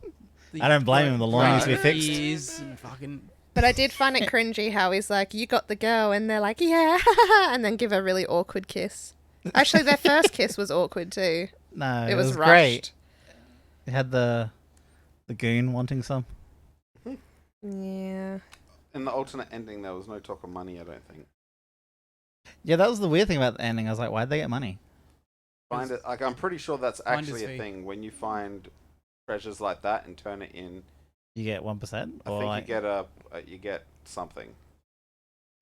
I don't blame him. The lawn needs to be fixed. fixed. And fucking But I did find it cringy how he's like, "You got the girl," and they're like, "Yeah," and then give a really awkward kiss. Actually, their first kiss was awkward too. No, It was great. rushed. It had the goon wanting some. Yeah. In the alternate ending, there was no talk of money, I don't think. Yeah, that was the weird thing about the ending. I was like, why'd they get money? Find it, like, I'm pretty sure that's actually Finder's a fee. thing. When you find treasures like that and turn it in, You get 1%? I think like, you get something.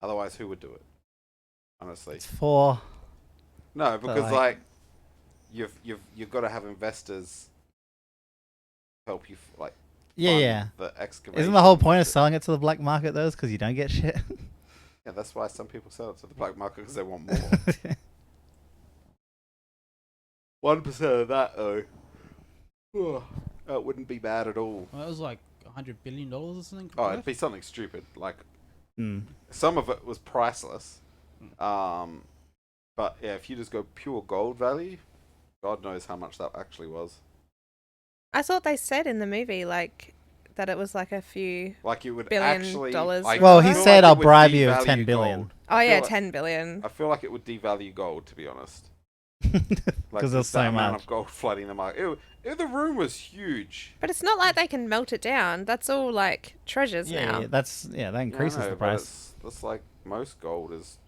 Otherwise, who would do it? Honestly, it's for... no, because like- like you've got to have investors help you fund Yeah. the excavation. Isn't the whole point of shit. selling it to the black market, though, because you don't get shit? Yeah, that's why some people sell it to the black market because they want more. 1% of that, though, that wouldn't be bad at all. well, that was like $100 billion or something. Oh, it'd be something stupid. Like, Mm. some of it was priceless. But yeah, if you just go pure gold value, God knows how much that actually was. I thought they said in the movie like that it was like a few. Like, it would $1 billion actually. dollars. I Well, he feel said, like it I'll would bribe you with devalue 10 billion. gold. Oh I yeah, feel like- 10 billion. I feel like it would devalue gold, to be honest. Because there's so amount much. of gold flooding the market. The room was huge. But it's not like they can melt it down. That's all like treasures now. Yeah, that increases Yeah, I know, the but price. It's like most gold is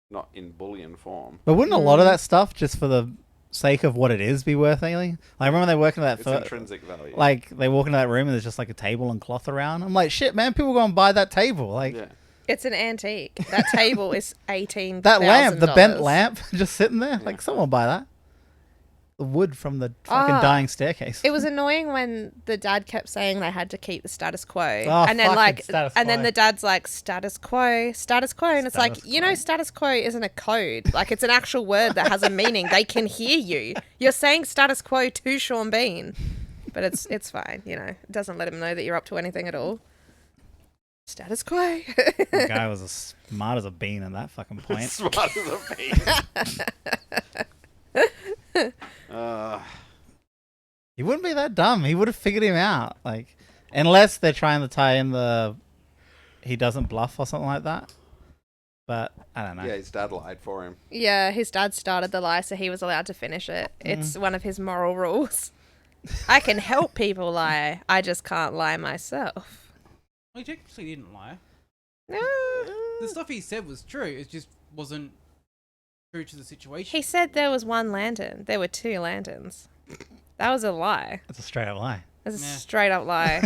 not in bullion form. But wouldn't a lot of that stuff, just for the sake of what it is, be worth anything? Like, remember they work into that It's intrinsic value. like, they walk into that room and there's just like a table and cloth around. I'm like, shit, man, people go and buy that table. Like, yeah. It's an antique. That table is $18,000. that lamp, the bent lamp, just sitting there. Like, someone buy that. The wood from the fucking dying staircase. It was annoying when the dad kept saying they had to keep the status quo, Oh, and then fucking like, status and then quo. the dad's like status quo, and it's like, Status you know, quo. status quo isn't a code. Like, it's an actual word that has a meaning. They can hear you. You're saying status quo to Sean Bean, but it's fine. You know, it doesn't let him know that you're up to anything at all. Status quo. The guy was as smart as a bean at that fucking point. Smart as a bean. He wouldn't be that dumb. He would have figured him out. Like, unless they're trying to tie in the he doesn't bluff or something like that. But I don't know. Yeah, his dad lied for him. Yeah, his dad started the lie, so he was allowed to finish it. It's one of his moral rules. I can help people lie. I just can't lie myself. Well, he actually didn't lie. No. The stuff he said was true. It just wasn't true to the situation. He said there was one lantern. There were 2 lanterns. That was a lie. That's a straight up lie. It's a Yeah. straight up lie.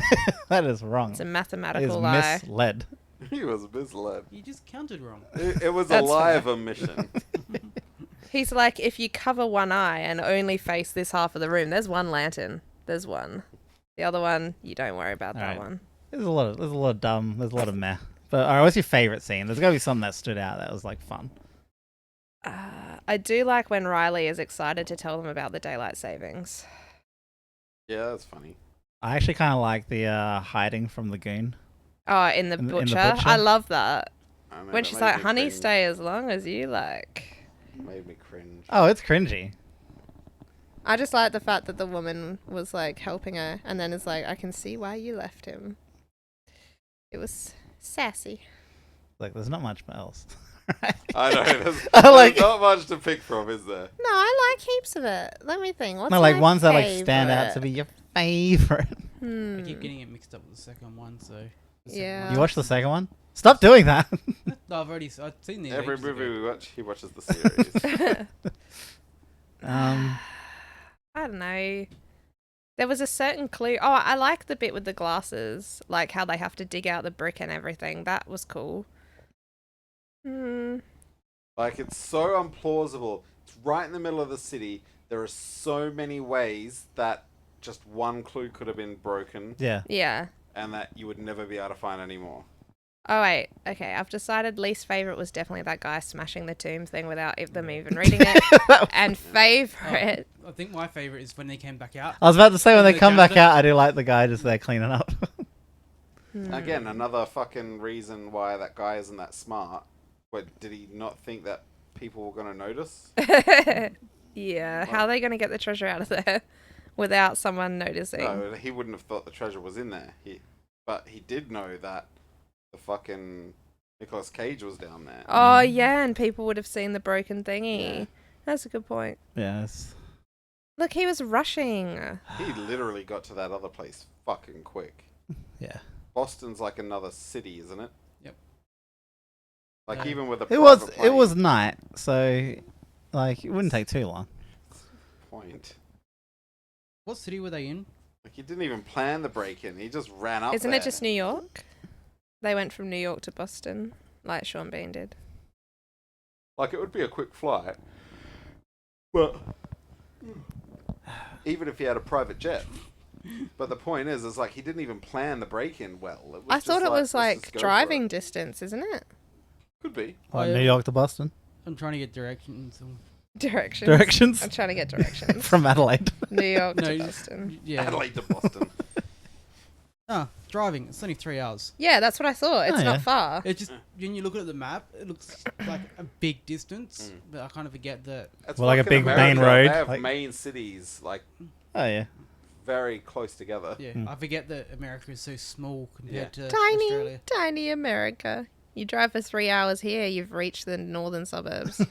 That is wrong. It's a It is mathematical lie. misled. He was misled. You just counted wrong. It was a That's lie fair. of omission. He's like, if you cover one eye and only face this half of the room, there's one lantern. There's one. The other one, you don't worry about that Alright. one. There's a lot of dumb. There's a lot of meh. But alright, what's your favorite scene? There's got to be something that stood out that was like fun. I do like when Riley is excited to tell them about the daylight savings. Yeah, that's funny. I actually kind of like the hiding from the goon. Oh, in the In the butcher? butcher? I love that. I know, When that she's made like, me honey, cringe. stay as long as you like. Made me cringe. Oh, it's cringy. I just like the fact that the woman was like helping her and then is like, I can see why you left him. It was sassy. Like, there's not much else. I know. There's, I like- there's not much to pick from, is there? No, I like heaps of it. Let me think. What's No, like my ones that like stand out to favourite? be your favorite. Hmm. I keep getting it mixed up with the second one, so. the second Yeah. one- You watched the second one? Stop doing that. No, I've seen the Every movie we watch, he watches the series. um, I don't know. There was a certain clue. Oh, I like the bit with the glasses, like how they have to dig out the brick and everything. That was cool. Hmm. Like, it's so implausible. It's right in the middle of the city. There are so many ways that just one clue could have been broken yeah. Yeah. and that you would never be able to find anymore. Oh wait. Okay, I've decided least favorite was definitely that guy smashing the tomb thing without them even reading it. And favorite. I think my favorite is when they came back out. I was about to say when The they come back janitor? out, I do like the guy just there cleaning up. Again, another fucking reason why that guy isn't that smart. But did he not think that people were going to notice. Yeah, how are they going to get the treasure out of there without someone noticing? No, he wouldn't have thought the treasure was in there. But he did know that the fucking Nicolas Cage was down there. Oh, yeah, and people would have seen the broken thingy. Yeah. That's a good point. Yes. Look, he was rushing. He literally got to that other place fucking quick. Yeah. Boston's like another city, isn't it? Yep. Like Yeah. even with a It was private plane. night, so like it wouldn't take too long. Point. What city were they in? Like he didn't even plan the break-in. He just ran up Isn't there. it just New York? They went from New York to Boston, like Sean Bean did. Like it would be a quick flight. But even if he had a private jet. But the point is like he didn't even plan the break-in well. It was I just thought it was let's like just go for driving it. distance, isn't it? Could be. Like yeah. New York to Boston. I'm trying to get directions. Directions. Directions I'm trying to get directions. from Adelaide. New York No, to Boston. Yeah. Adelaide to Boston. Ah, driving. It's only 3 hours. Yeah, that's what I thought. It's Oh, not yeah. far. It just when you look at the map, it looks like a big distance, but I kind of forget that. It's Well, like a fucking big America. main road, They have like- main cities like Oh yeah. very close together. Yeah, Hmm. I forget that America is so small compared to Tiny, Australia. tiny America. You drive for 3 hours here, you've reached the northern suburbs.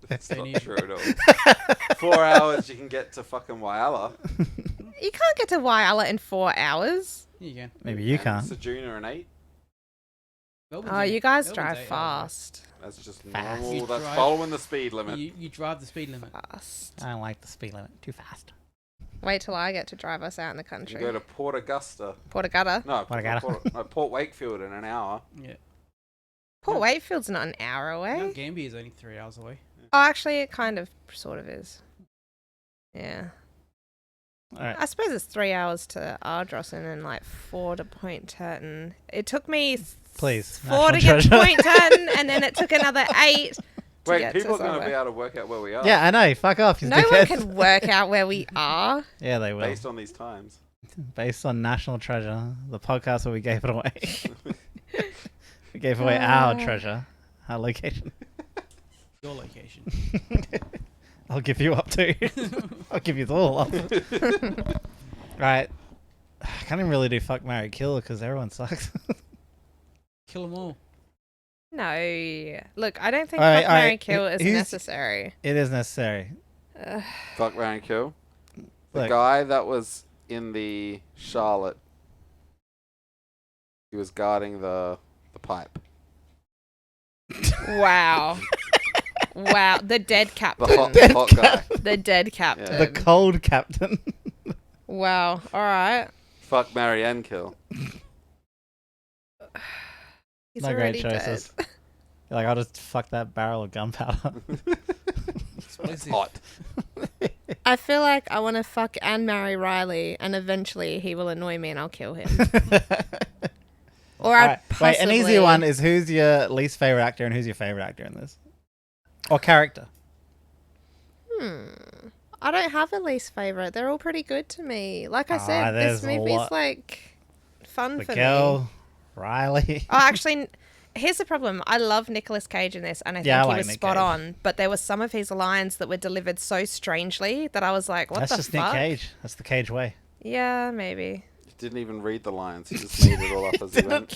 That's They not need- true at all. 4 hours you can get to fucking Wyala. You can't get to Wyala in 4 hours. You can. Maybe you And can't. Sajuna and 8. Melbourne's Oh, eight- you guys Melbourne's drive 8 hours fast. That's just Fast. normal. You That's drive- following the speed away. limit. You drive the speed limit. Fast. I don't like the speed limit. Too fast. Wait till I get to drive us out in the You country. go to Port Augusta. Port Augusta. No, Port Augusta. Port Wakefield in an hour. Yeah. Port Wakefield's not an hour Mount away. Gambier is only 3 hours away. Oh, actually, it kind of, sort of is. Yeah. All right. I suppose it's 3 hours to Ardrossan and like 4 to Point Turton. It took me Please. 4 to National get to treasure. Point Turton, and then it took another 8 to Wait, get people to are going to be somewhere. able to work out where we are. Yeah, I know. Fuck off, you No one dickhead. can work out where we are. Yeah, they will. Based on these times. Based on National Treasure, the podcast where we gave it away. We gave away our treasure, our location. Your location. I'll give you up too. I'll give you all up. Right. I can't even really do fuck, marry, kill because everyone sucks. Kill them all. No. Look, I don't think Alright, Fuck, Marry, alright, Kill is who's- necessary. It is necessary. Ugh. Fuck, Ryan, kill. The Look. guy that was in the Charlotte. He was guarding the pipe. Wow. Wow. The dead The captain. hot guy. The dead captain. The cold captain. Wow. All right. Fuck, marry, and kill. He's No great already choices. dead. You're like, I'll just fuck that barrel of gunpowder. Explosive. Hot. I feel like I want to fuck and marry Riley, and eventually he will annoy me and I'll kill him. Or I'd Alright, possibly... wait, an easier one is who's your least favorite actor and who's your favorite actor in this? Or character? I don't have a least favorite. They're all pretty good to me. Like I said, there's this a movie's lot. like fun The for me. girl, Riley. Oh, actually, here's the problem. I love Nicolas Cage in this, and I Yeah, I think he like was Nick spot Cage. on. But there were some of his lines that were delivered so strangely that I was like, "What That's the just fuck?" Nick Cage. That's the Cage way. Yeah, maybe. He didn't even read the lines. He just made it all up as he went.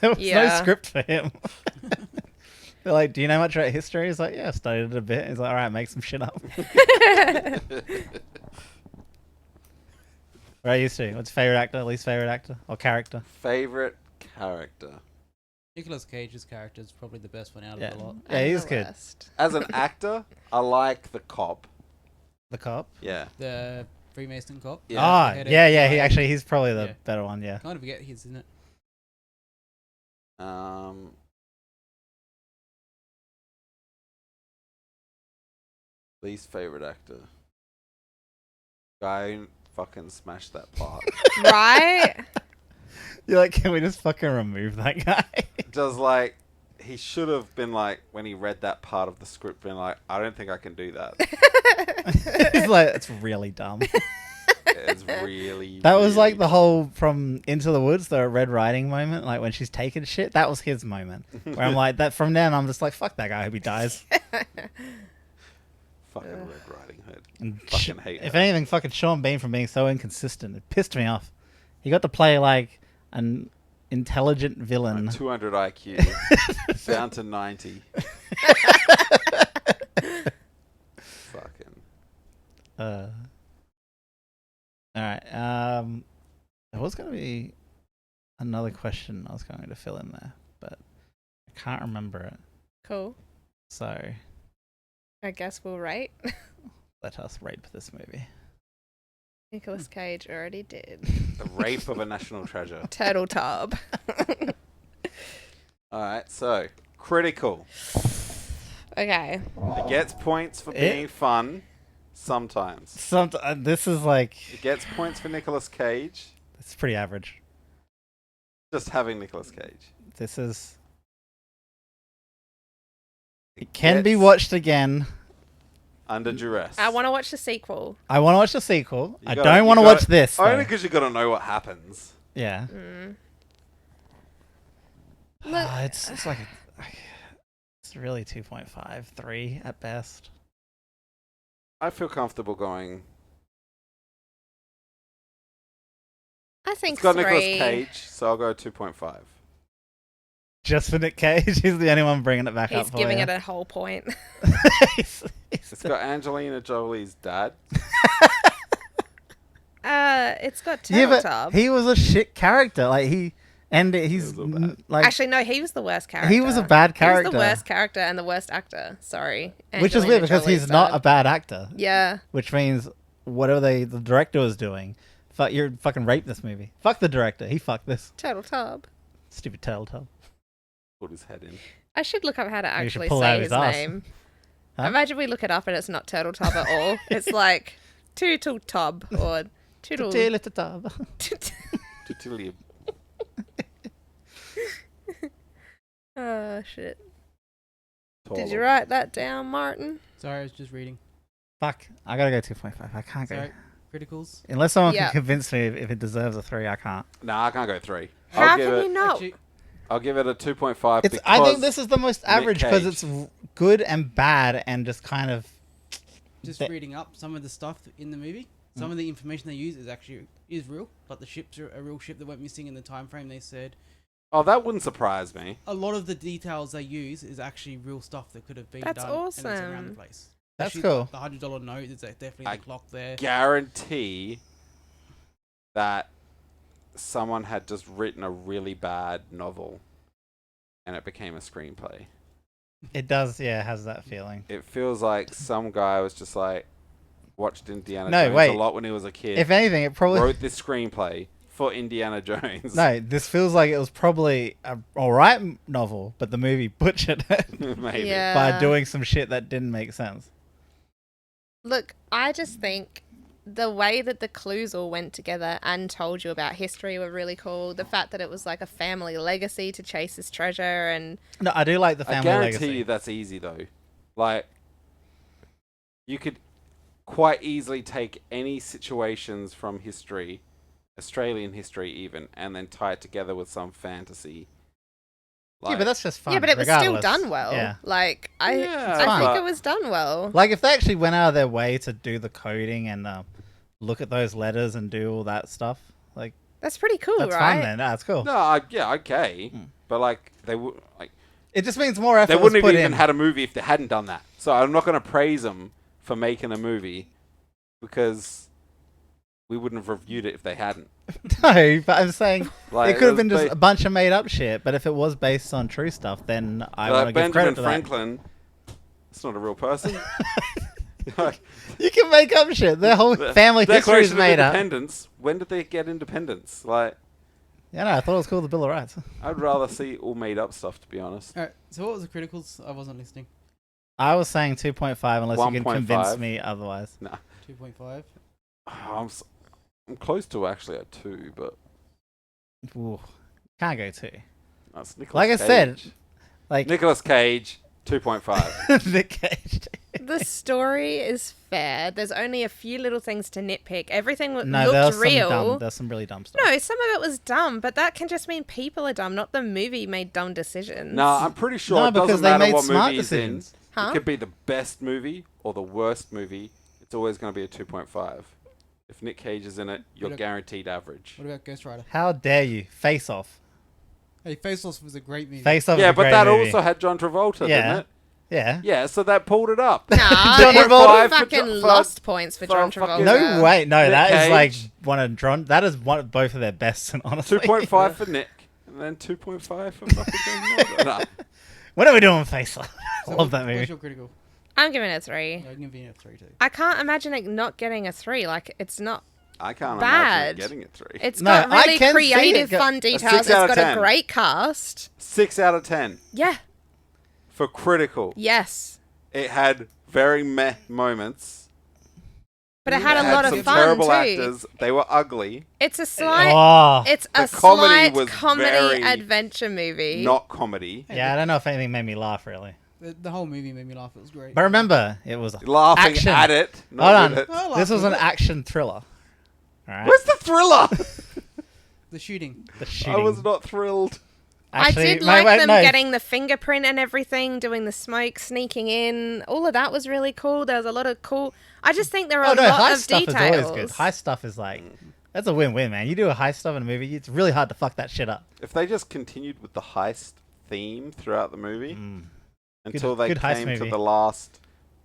There was no Yeah. script for him. They're like, do you know much about history? He's like, yeah, I studied it a bit. He's like, all right, make some shit up. What are you used to? What's your favorite actor, least favorite actor, or character? Favorite character. Nicolas Cage's character is probably the best one out of Yeah, the lot. yeah, I'm he's the good. worst. As an actor, I like the cop. The cop. Yeah. The Freemason cop. Yeah. Ah, Head of yeah. CIA. He's probably the Yeah. better one. Yeah. Kind of forget his, isn't it? Least favorite actor. Guy who fucking smashed that part. Right? You're like, can we just fucking remove that guy? Just like he should have been like when he read that part of the script, been like, I don't think I can do that. He's like, it's really dumb. It's really. That was like really the whole from Into the Woods, the Red Riding moment, like when she's taking shit. That was his moment. Where I'm like, that from then I'm just like, fuck that guy. I hope he dies. fucking Red Riding Hood. And Fucking hate if her. anything, fucking Sean Bean from being so inconsistent, it pissed me off. He got to play like an intelligent villain. 200 IQ down to 90. Fucking. All right. There was going to be another question I was going to fill in there, but I can't remember it. Cool. So I guess we'll rate. let us rate this movie. Nicolas Cage already did. The rape of a national treasure. Turtle Tub. Alright, so critical. Okay. It gets points for being fun sometimes. This is like, It gets points for Nicolas Cage. it's pretty average. Just having Nicolas Cage. This is. It can be gets watched again. under duress. I want to watch the sequel. I want to watch the sequel. I gotta- don't want to you watch gotta- this. Only though. because you got to know what happens. Yeah. Mm. It's like it's really 2.5, 3 at best. I feel comfortable going. I think It's got 3. Nicolas Cage, so I'll go 2.5. Just for Nick Cage, he's the only one bringing it back up. He's giving it a whole point. It's got Angelina Jolie's dad. It's got Yeah, Turtle but Tub. he was a shit character. Like he's He was bad. like Actually, no, he was the worst character. he was a bad He character, was the worst character and the worst actor. Sorry. which is Angelina weird because Jolie's he's not dad. a bad actor. Yeah. Which means whatever the director was doing, you're fucking raped this movie. Fuck the director. He fucked this Turtle Tub. stupid telltale. Put his head in. I should look up how to You should actually pull out say his his ass. name. Huh? Imagine we look it up and it's not Turtle Tub at all. It's like Tootle Tub or Toodle. Tutilia. Oh, shit. Did you write that down, Martin? Sorry, I was just reading. Fuck. I gotta go 2.5. I can't go. Sorry, criticals. Unless someone Yeah. can convince me if it deserves a 3, I can't. Nah, I can't go 3. How can you not? Actually, I'll give it a 2.5 It's. because I think this is the most Nick average because Cage. it's good and bad and just kind of. just Th- reading up some of the stuff in the movie. Some of the information they use is real. Like the ships are a real ship that went missing in the time frame they said. Oh, that wouldn't surprise me. A lot of the details they use is actually real stuff that could have been That's done. And it's around awesome. the place. That's Actually, cool. The $100 note is definitely I the clock there. Guarantee that someone had just written a really bad novel and it became a screenplay. It does, yeah, it has that feeling. It feels like some guy was just like watched Indiana No, Jones wait. a lot when he was a kid. If anything, it probably. wrote this screenplay for Indiana Jones. No, this feels like it was probably a alright novel, but the movie butchered it Maybe. Yeah. by doing some shit that didn't make sense. Look, I just think the way that the clues all went together and told you about history were really cool. The fact that it was like a family legacy to chase this treasure and No, I do like the I family guarantee legacy. you that's easy though. Like, you could quite easily take any situations from history, Australian history even, and then tie it together with some fantasy. Yeah, but that's just fun. yeah, but it was regardless. still done well. Yeah. Like Yeah, I it's think fun. it was done well. Like if they actually went out of their way to do the coding and look at those letters and do all that stuff, like That's pretty cool, that's right? fun then. That's cool. No, yeah, okay, but like they would like It just means more effort they wouldn't was have put even in. had a movie if they hadn't done that. So I'm not going to praise them for making a movie because we wouldn't have reviewed it if they hadn't. No, but I'm saying Like, it could have been was just a bunch of made up shit. But if it was based on true stuff, then I want to give Benjamin credit to that. Franklin. It's not a real person. Like, You can make up shit. Their whole family history is Declaration of made up. Independence. When did they get independence? Like, Yeah, no, I thought it was called the Bill of Rights. I'd rather see all made up stuff, to be honest. Alright, so what was the criticals? I wasn't listening. I was saying 2.5 unless you can 1.5. convince me otherwise. 2.5. I'm close to actually a 2, but Ooh, can't go 2. that's Nicolas Like I Cage. said, like Nicolas Cage, 2.5. Nick Cage. The story is fair. There's only a few little things to nitpick. Everything No, there looked was real. there's some really dumb stuff. No, some of it was dumb, but that can just mean people are dumb, not the movie made dumb decisions. No, I'm pretty sure No, it doesn't because they matter made what smart movie he's in. decisions. Huh? It could be the best movie or the worst movie. It's always going to be a 2.5. If Nick Cage is in it, you're guaranteed average. What about Ghost Rider? How dare you? Face Off. Hey, Face Off was a great movie. Face Off. Yeah, is a but great that movie. also had John Travolta, Yeah. didn't it? Yeah. Yeah, so that pulled it up. Nah, John it's Travolta fucking lost points for John fucking- Travolta. No way. No, Nick that is like Cage. one of John. That is one of both of their best. Honestly, 2.5 for Nick, and then 2.5 for fucking John Travolta. Nah. What are we doing, Face Off? I So love that What's movie. your critical? I'm giving it a 3. Yeah, I'm giving it a 3 too. I can't imagine it not getting a 3. Like, it's not. I can't Bad. imagine it getting it 3. It's No, got I really can see creative, it go- fun A details. 6 It's out of got 10. a great cast. 6 out of 10 Yeah. for critical. Yes. It had very meh moments. But it had a lot some of fun terrible too. actors. They were ugly. It's a slight. Oh, It's The a comedy slight was comedy very adventure movie. Not comedy. yeah. I don't know if anything made me laugh really, The whole movie made me laugh. It was great. but remember, it was Laughing action. at it. Hold Not on. with it. I laughed This was with an it. action thriller. All right. Where's the thriller? The shooting. The I shooting. was not thrilled. Actually, I did wait, like them no. getting the fingerprint and everything, doing the smoke, sneaking in. All of that was really cool. There was a lot of cool. I just think there are Oh a no, lot heist of stuff details. is always good. Heist stuff is like that's a win-win, man. You do a heist stuff in a movie, it's really hard to fuck that shit up. If they just continued with the heist theme throughout the movie until Good- they good heist came to movie. the last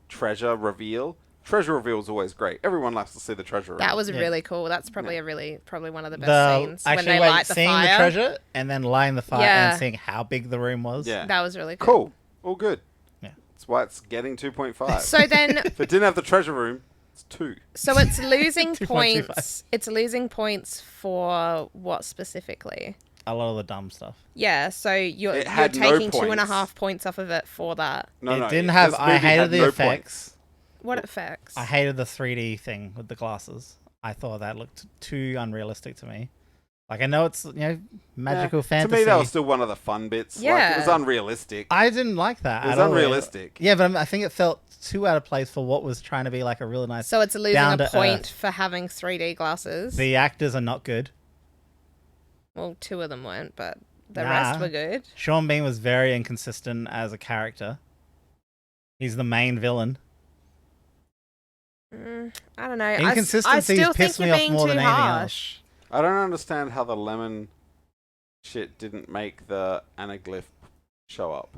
treasure reveal. Treasure reveal is always great. Everyone likes to see the treasure reveal. That was Yeah. really cool. That's probably probably one of the best scenes when actually they wait, light the seeing fire. the treasure and then lighting the fire Yeah. and seeing how big the room was. Yeah. That was really cool. Cool. All good. Yeah. That's why it's getting 2.5. So then, if it didn't have the treasure room, it's 2. so it's losing 2.25. points. It's losing points for what specifically? A lot of the dumb stuff. Yeah, so you're It had no taking points. 2.5 points off of it for that. No, it no. didn't have. this I movie hated had the no effects. points. What effects? I hated the 3D thing with the glasses. I thought that looked too unrealistic to me. Like I know it's magical fantasy. To me, that was still one of the fun bits. Like, Yeah. it was unrealistic. I didn't like that. It was at all. unrealistic. Yeah, but I think it felt too out of place for what was trying to be like a really nice. So it's losing down a to point earth. for having 3D glasses. The actors are not good. Well, 2 of them weren't, but the Nah. rest were good. Sean Bean was very inconsistent as a character. He's the main villain. I don't know. I Inconsistencies still piss think me you're off being more too than anything harsh. I don't understand how the lemon shit didn't make the anaglyph show up.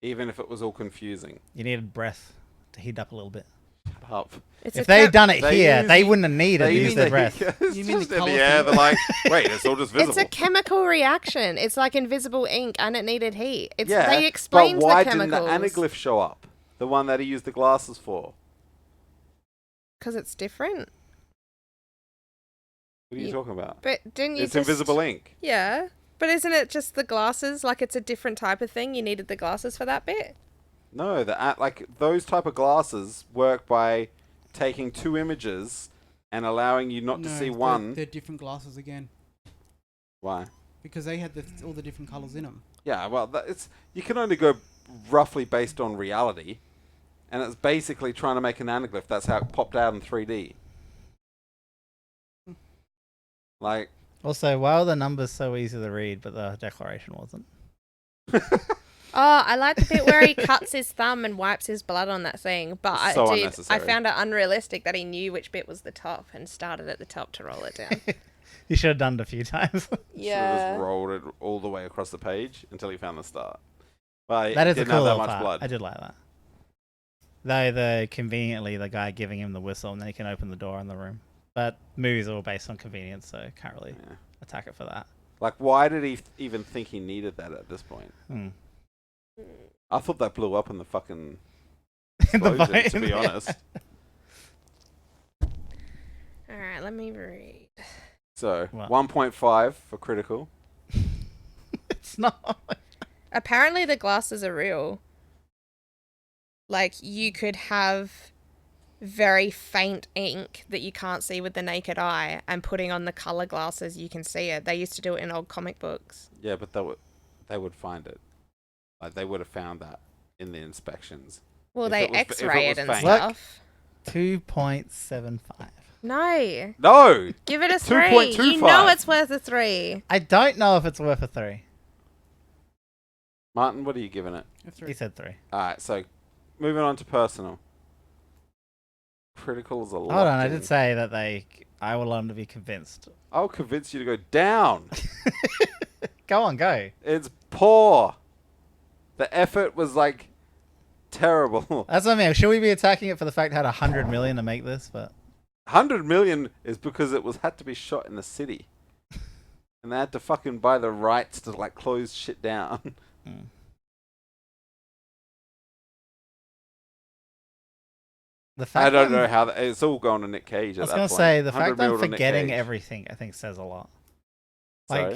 Even if it was all confusing. You needed breath to heat up a little bit. Shut up. It's If a they'd chem- done it They here, use- they wouldn't have needed to use their breath. It's You mean just the in the colour air. thing? They're like, wait, it's all just visible. It's a chemical reaction. It's like invisible ink, and it needed heat. It's yeah, they explained but why the didn't the chemicals anaglyph show up? The one that he used the glasses for. because it's different. What are you talking about? But didn't you? It's just... invisible ink. Yeah, but isn't it just the glasses? Like it's a different type of thing. You needed the glasses for that bit. No, like those type of glasses work by taking 2 images and allowing you not to see one. They're different glasses again Why? because they had all the different colors in them. Yeah, well, you can only go roughly based on reality, and it's basically trying to make an anaglyph. That's how it popped out in 3D. Like, Also, why were the numbers so easy to read, but the declaration wasn't? Oh, I like the bit where he cuts his thumb and wipes his blood on that thing. But So I unnecessary. found it unrealistic that he knew which bit was the top and started at the top to roll it down. You should have done it a few times. should have just rolled it all the way across the page until he found the start. But That it is a didn't cool have that little much part. blood. I did like that. Though conveniently the guy giving him the whistle and then he can open the door in the room. But movies are all based on convenience, so can't really Yeah. attack it for that. Like, why did he even think he needed that at this point? I thought that blew up in the fucking In the explosion, to bone, be yeah. honest. All right, let me read. So, What? 1.5 for critical. It's not. Apparently, the glasses are real. Like you could have very faint ink that you can't see with the naked eye, and putting on the color glasses, you can see it. They used to do it in old comic books. Yeah, but they would find it. Like, they would have found that in the inspections. Well, If they it was- if it X-ray was it and faint. stuff. 2.75. No. No. Give it a 3. 2.25. You know it's worth a 3. I don't know if it's worth a 3. Martin, what are you giving it? He said 3. All right, so moving on to personal. Critical is a lot. Hold on, I did say that I will want to be convinced. I'll convince you to go down. Go on, go. It's poor. The effort was like terrible. That's what I mean. Should we be attacking it for the fact it had 100 million to make this? But 100 million is because it had to be shot in the city. And they had to fucking buy the rights to like close shit down. The fact I don't that know how it's all going to Nick Cage. I was going going to to say, the 100 fact that I'm mil to Nick forgetting Cage. everything, I think says a lot. Sorry?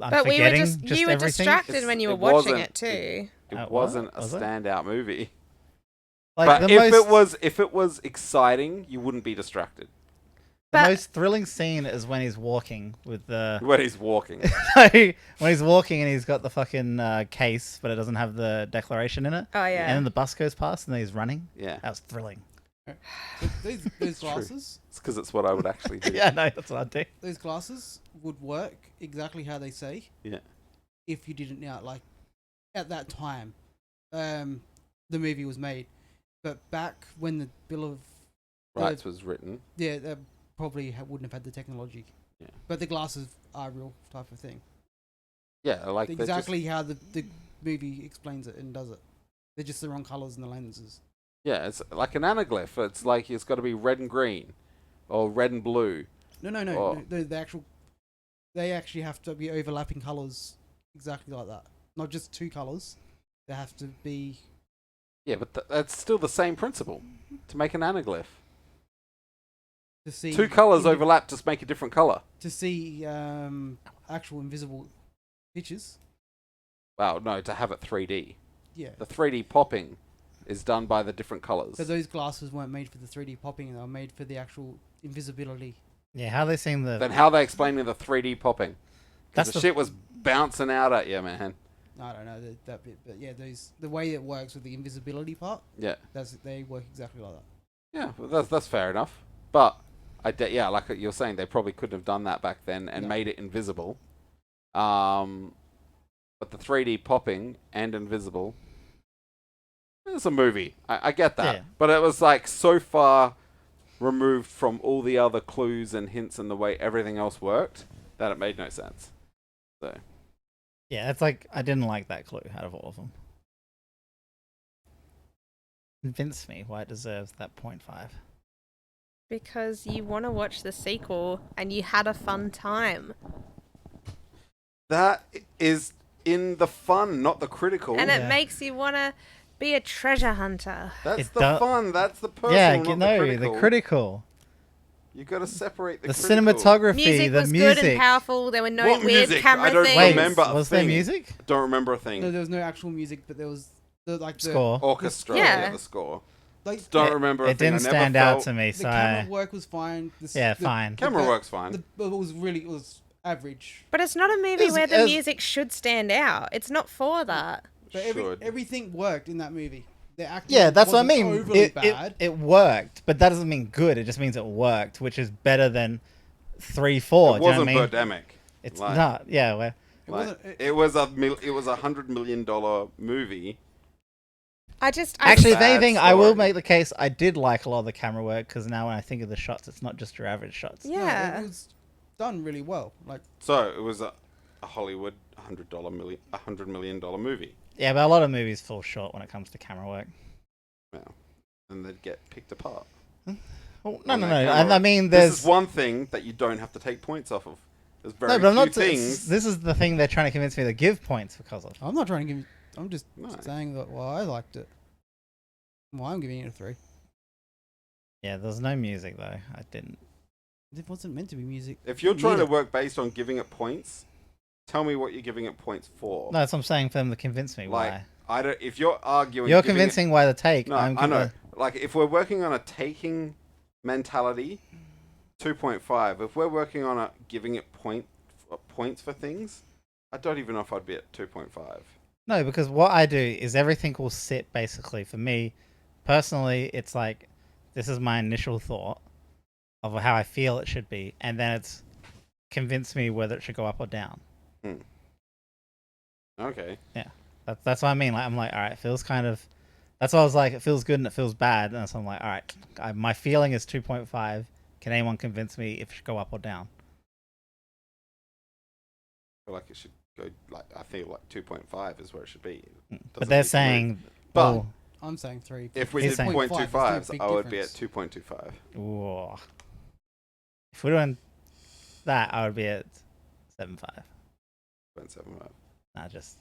I'm But we were forgetting just you were everything. distracted when you were It watching wasn't- it too. It What? wasn't a Was it? standout movie. Like, But the if it was exciting, you wouldn't be distracted the But- most thrilling scene is when he's walking with the... when he's walking. when he's walking and he's got the fucking case, but it doesn't have the declaration in it. Oh yeah. And then the bus goes past and then he's running. Yeah, That was thrilling. Those glasses, it's because it's what I would actually do. Yeah, no, that's what I'd do. those glasses would work exactly how they say. Yeah. If you didn't know, like, at that time, the movie was made, but back when the Bill of Rights was written. yeah, they probably wouldn't have had the technology. Yeah. But the glasses are a real type of thing. Yeah, like they're Exactly how the movie explains it and does it. They're just the wrong colors in the lenses. Yeah, it's like an anaglyph. It's like it's got to be red and green, or red and blue. No, Oh. they actually have to be overlapping colors exactly like that. Not just two colors. They have to be. Yeah, but that's still the same principle. To make an anaglyph, To see two colors overlap to make a different color. to see actual invisible pictures. Wow, no, to have it 3D. Yeah. The 3D popping is done by the different colors. So those glasses weren't made for the 3D popping. They were made for the actual invisibility. Yeah, how they seeing the... Then how are they explaining the 3D popping? Because That's the the- shit was bouncing out at you, man. I don't know that bit, but yeah, the way it works with the invisibility part, Yeah. they work exactly like that. Yeah, well, that's fair enough. But yeah, like you're saying, they probably couldn't have done that back then and Yeah. made it invisible. But the 3D popping and invisible, it's a movie. I get that, Yeah. but it was like so far removed from all the other clues and hints and the way everything else worked that it made no sense. So Yeah, it's like, I didn't like that clue out of all of them. Convince me why it deserves that 0.5. Because you want to watch the sequel and you had a fun time. that is in the fun, not the critical. And it Yeah. makes you want to be a treasure hunter. That's It the do- fun. That's the personal, Yeah, not no, the critical. the critical. You got to separate the The critical. cinematography, Music the was music. good and powerful. There were no What weird music? camera I don't things. Wait, remember a was there thing. music? Don't remember a thing. No, there was no actual music, but there was the Score. Orchestra, Yeah. the score. Like Don't It- remember a It thing. didn't I never stand out felt- to me, the so camera work was fine. yeah, fine. Camera the- work's fine. It was average. But it's not a movie Is- where the is- music should stand out. It's not for that. But Should. everything worked in that movie. The acting Yeah, that's what I wasn't mean. Overly bad. It worked, but that doesn't mean good. It just means it worked, which is better than 3, 4. It do you know wasn't what I mean? Birdemic. It's Like- not. Yeah, well, It Like, wasn't- it was $100 million movie. actually, if bad anything, I will story. make the case I did like a lot of the camera work because now when I think of the shots, it's not just your average shots. no, Yeah. it was done really well. Like So it was a Hollywood $100 million movie. Yeah, but a lot of movies fall short when it comes to camera work. Well, and they'd get picked apart. Oh, no, on no, that no. camera. I mean, there's This is one thing that you don't have to take points off of. There's very no, but I'm few not. things. This is the thing they're trying to convince me to give points because of. I'm not trying to give. I'm just No. saying that. Well, I liked it. Well, I'm giving it a 3. Yeah, there's no music though. I didn't. It wasn't meant to be music. If you're Didn't trying need to it. work based on giving it points, tell me what you're giving it points for. No, that's what I'm saying for them to convince me Like, why. I don't. If you're arguing, You're giving convincing why the take. No, I'm I know. gonna- Like, if we're working on a taking mentality, 2.5. If we're working on a giving it points for things, I don't even know if I'd be at 2.5. No, because what I do is everything will sit basically for me personally, it's like this is my initial thought of how I feel it should be, and then it's convinced me whether it should go up or down. Okay. Yeah, that's what I mean. Like I'm like, all right, it feels kind of. That's why I was like, it feels good and it feels bad, and so I'm like, all right, my feeling is 2.5. Can anyone convince me if it should go up or down? I feel like it should go like I feel like 2.5 is where it should be. But they're saying, But oh, I'm saying 3. if we He's did saying- 0.25s, I would be at 2.25. whoa. If we're doing that, I would be at 7.5. 0.75. Nah, just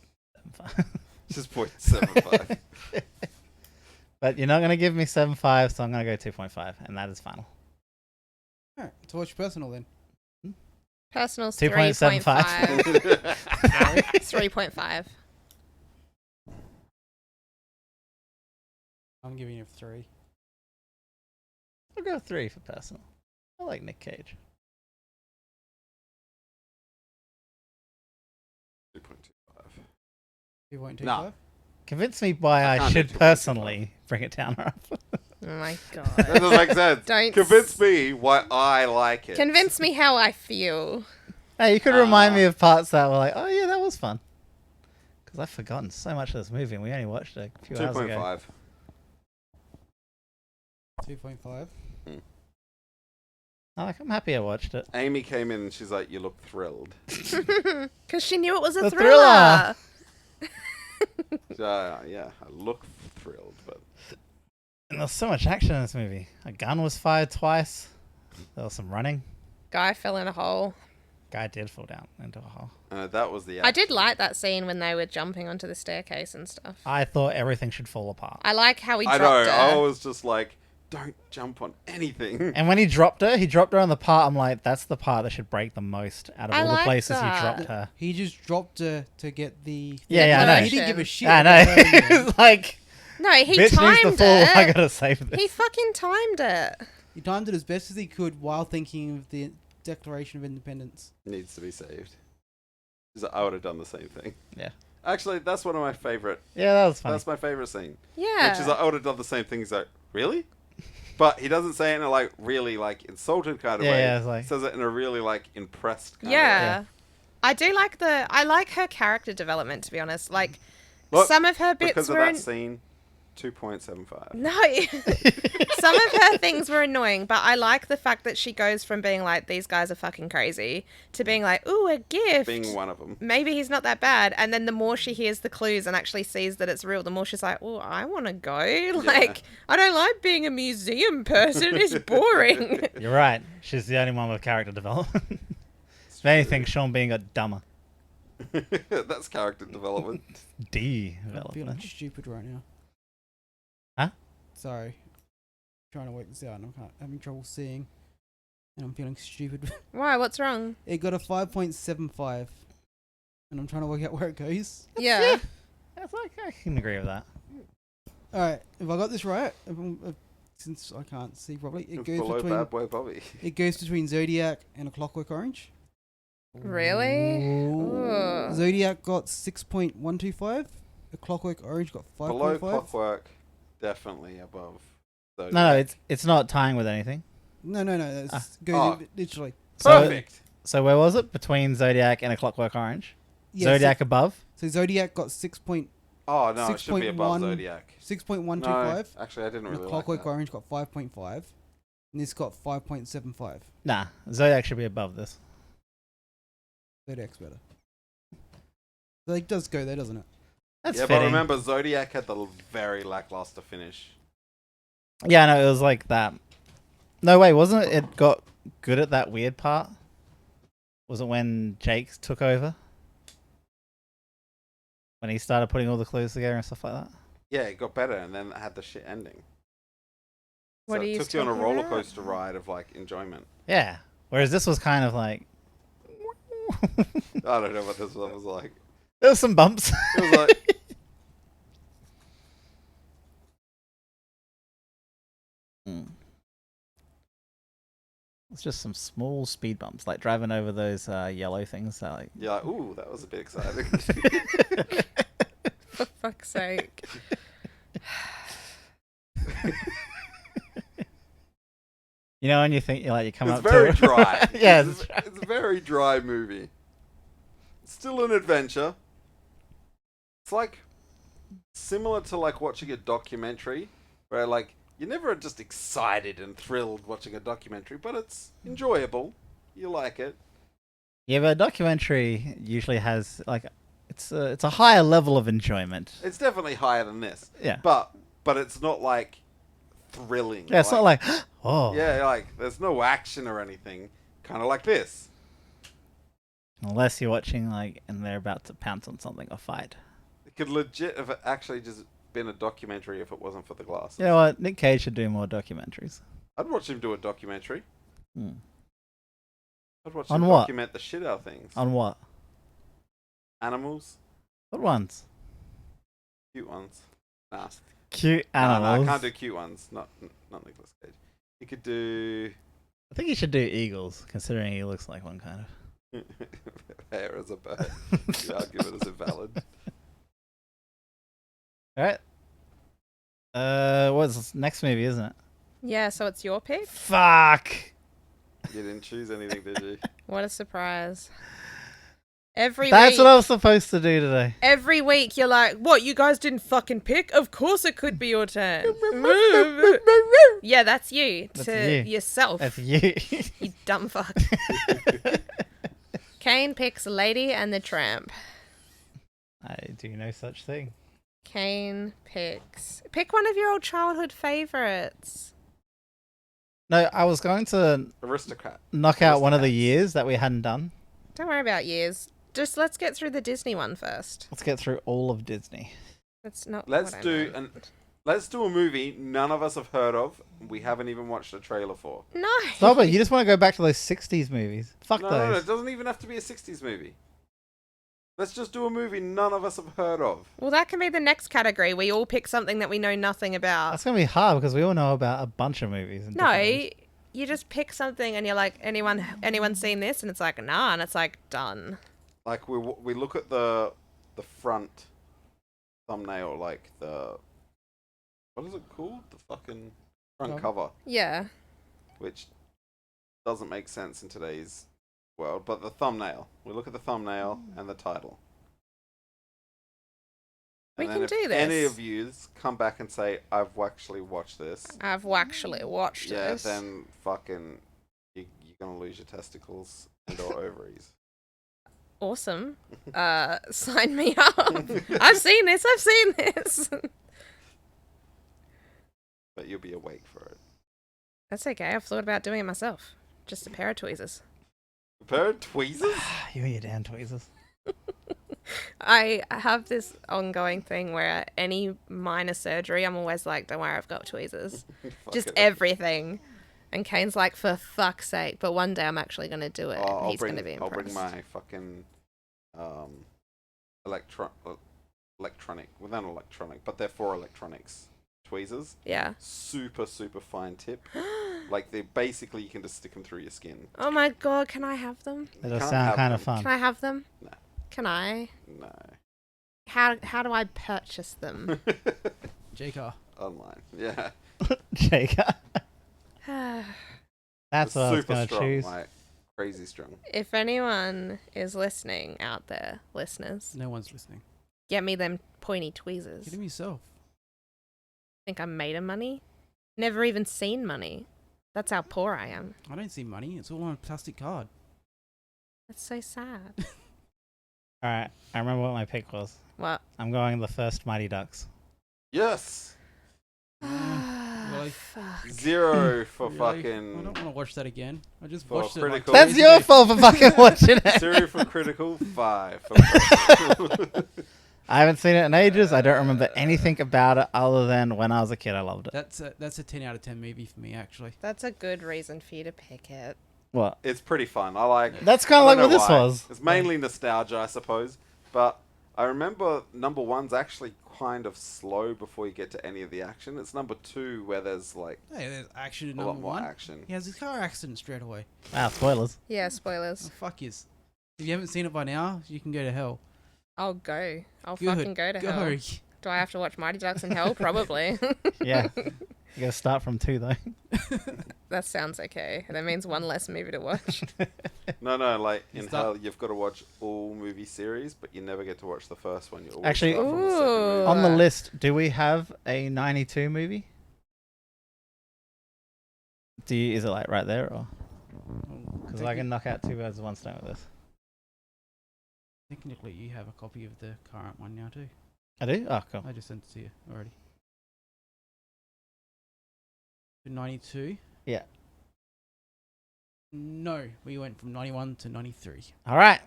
7.5. Just 0.75. But you're not gonna give me 7.5, so I'm gonna go 2.5, and that is final. Alright, so what's your personal then? Personal's 2.75. 3.5. I'm giving you 3. I'll go 3 for personal. I like Nick Cage. 2.25. 2.25. Nah. Convince me why I I can't do should 2.25. personally bring it down or up. Oh my That god. doesn't make sense. Don't Convince me why I like it. Convince me how I feel. Hey, you could remind me of parts that were like, oh yeah, that was fun. Because I've forgotten so much of this movie, and we only watched it a few hours ago. 2.5. 2.5. I'm happy I watched it. Amy came in and she's like, "You look thrilled." Because she knew it was a A thriller. Yeah, I look thrilled, but And there's so much action in this movie. A gun was fired twice. There was some running. Guy fell in a hole. Guy did fall down into a hole. that was the. I did like that scene when they were jumping onto the staircase and stuff. I thought everything should fall apart. I like how he I dropped know. her. I was just like, "Don't jump on anything." And when he dropped her on the part, I'm like, that's the part that should break the most out of I all the like places that. he dropped her. He just dropped her to get the. Yeah, I know. He didn't give a shit. I about know. her anyway. It's like, No, he bitch needs to timed fall. it. I gotta save this. He fucking timed it. He timed it as best as he could while thinking of the Declaration of Independence. Needs to be saved. I would have done the same thing. Yeah. Actually, that's one of my favorite. Yeah, that was funny. That's my favorite scene. Yeah. Which is I would have done the same thing. He's like, "Really?" But he doesn't say it in a like really like insulted kind of way. Yeah, it's like- He says it in a really like impressed kind Yeah. of way. I do like I like her character development, to be honest. Like, Look, some of her bits Because of were... that scene, 2.75. No. Some of her things were annoying, but I like the fact that she goes from being like, these guys are fucking crazy, to being like, ooh, a gift. Being one of them. Maybe he's not that bad. And then the more she hears the clues and actually sees that it's real, the more she's like, oh, I want to go. Like, I don't like being a museum person. It's boring. You're right. She's the only one with character development. If anything, Sean Bean got dumber. That's character development. I'm feeling Development. stupid right now. Huh? Sorry. Trying to work this out and I'm having trouble seeing. And I'm feeling stupid. Why? What's wrong? It got a 5.75. And I'm trying to work out where it goes. Yeah. That's like, I can agree with that. Alright, if I got this right, since I can't see properly, it goes Below between Bad Boy Bobby. it goes between Zodiac and A Clockwork Orange. Really? Ooh. Zodiac got 6.125. A Clockwork Orange got 5.5. Below Clockwork, definitely above. No, Zodiac. it's not tying with anything. No. It's Ah. goes Oh. literally. Perfect. So where was it? Between Zodiac and A Clockwork Orange? Yeah, Zodiac above? So Zodiac got 6.125. Oh no, it should be above 6.1. Zodiac. No, actually, I didn't And really the like Clockwork that. Orange got 5.5. And this got 5.75. Nah, Zodiac should be above this. Zodiac's better. So it does go there, doesn't it? That's Yeah, fitting. but remember, Zodiac had the very lackluster finish. Yeah, no, it was like that. No, wait, wasn't it? It got good at that weird part. Was it when Jake took over? When he started putting all the clues together and stuff like that? Yeah, it got better, and then it had the shit ending. What So are it you took you on a talking roller about? coaster ride of like enjoyment. Yeah. Whereas this was kind of like. I don't know what this one was like. There was some bumps. It was like It's just some small speed bumps, like driving over those yellow things. That like. you're like, ooh, that was a bit exciting. For fuck's sake. You know when you think you come It's up very to dry. Yeah, it's a very dry movie. It's still an adventure. It's like similar to like watching a documentary, where like you're never just excited and thrilled watching a documentary, but it's enjoyable. You like it. Yeah, but a documentary usually has like it's a higher level of enjoyment. It's definitely higher than this. Yeah. But it's not like thrilling. Yeah, it's not like oh. Yeah, like there's no action or anything. Kind of like this. Unless you're watching like and they're about to pounce on something or fight. It could legit have actually just been a documentary if it wasn't for the glasses. You know what? Nick Cage should do more documentaries. I'd watch him do a documentary. Hmm. I'd watch On him what? document the shit out of things. On what? Animals. What ones? Cute ones. Nah. Cute Nah, animals. I can't do cute ones. Not Nicolas Cage. You could do I think he should do eagles, considering he looks like one kind of. hair as a bird. The argument is invalid. Alright. What's next movie, isn't it? Yeah, so it's your pick? Fuck! You didn't choose anything, did you? What a surprise. Every That's week, what I was supposed to do today. every week you're like, what, you guys didn't fucking pick? Of course it could be your turn. Yeah, that's you. That's to you. yourself. That's you. You dumb fuck. Kane picks Lady and the Tramp. I do no such thing. Kane picks... Pick one of your old childhood favourites. No, I was going to Aristocrat. knock out one of the Aristocrats. years that we hadn't done. Don't worry about years. Just let's get through the Disney one first. Let's get through all of Disney. That's not Let's what I do meant. Let's do a movie none of us have heard of. We haven't even watched a trailer for. No. Stop it, you just want to go back to those 60s movies. Fuck No, those. no, it doesn't even have to be a 60s movie. Let's just do a movie none of us have heard of. Well, that can be the next category. We all pick something that we know nothing about. That's going to be hard because we all know about a bunch of movies. and No, different movies. you just pick something and you're like, anyone seen this? And it's like, nah, and it's like, done. Like we look at the front thumbnail, like what is it called? The fucking front cover, Yeah. which doesn't make sense in today's world. But the thumbnail, we look at the thumbnail and the title. We And can then do if this. any of you come back and say I've actually watched this, I've actually watched yeah, this. then fucking you're gonna lose your testicles and or ovaries. Awesome. Sign me up. I've seen this. But you'll be awake for it. That's okay. I've thought about doing it myself. Just a pair of tweezers. A pair of tweezers? You and your damn tweezers. I have this ongoing thing where any minor surgery, I'm always like, don't worry, I've got tweezers. Just Fuck it. everything. And Kane's like, for fuck's sake. But one day I'm actually going to do it. Oh, and he's going to be I'll impressed. bring my fucking electronic. Well, they're not electronic, but they're for electronics. Tweezers. Yeah. Super, super fine tip. Like, they basically, you can just stick them through your skin. Oh my god, can I have them? That You does can't sound have kind of them. fun. Can I have them? No. Can I? No. How do I purchase them? J-Car. Online. Yeah. Jake. That's It's what I was super going to strong, choose. like, crazy strong. If anyone is listening out there, listeners, No one's listening. get me them pointy tweezers. Get him yourself. Think I'm made of money? Never even seen money. That's how poor I am. I don't see money. It's all on a plastic card. That's so sad. Alright, I remember what my pick was. What? I'm going the first Mighty Ducks. Yes! Really? Fuck. 0 for Really? I fucking... don't want to watch that again. I just For watched it. critical- Like, That's your fault for fucking watching it. 0 for critical, 5 for... I haven't seen it in ages. I don't remember anything about it other than when I was a kid, I loved it. That's a 10 out of 10 movie for me, actually. That's a good reason for you to pick it. What? It's pretty fun. I like... That's kind of I like don't what know this why. was. It's mainly nostalgia, I suppose. But I remember number 1's actually kind of slow before you get to any of the action. It's number 2 where there's like Hey, there's action in a lot number more one. action. He has his car accident straight away. Wow, spoilers. Yeah, Oh, spoilers. fuck yes. If you haven't seen it by now, you can go to hell. I'll go. I'll Good. fucking go to Go. hell. Do I have to watch Mighty Ducks in Hell? Probably. Yeah. You gotta start from 2 though. That sounds okay. That means one less movie to watch. No, like in hell, you've got to watch all movie series, but you never get to watch the first one. You always Actually, start from the second movie. on the list, do we have a 92 movie? Is it like right there, or because I can knock out 2 birds with 1 stone with this? Technically, you have a copy of the current one now too. I do. Oh, cool. I just sent it to you already. 92. Yeah. No, we went from 91 to 93. All right.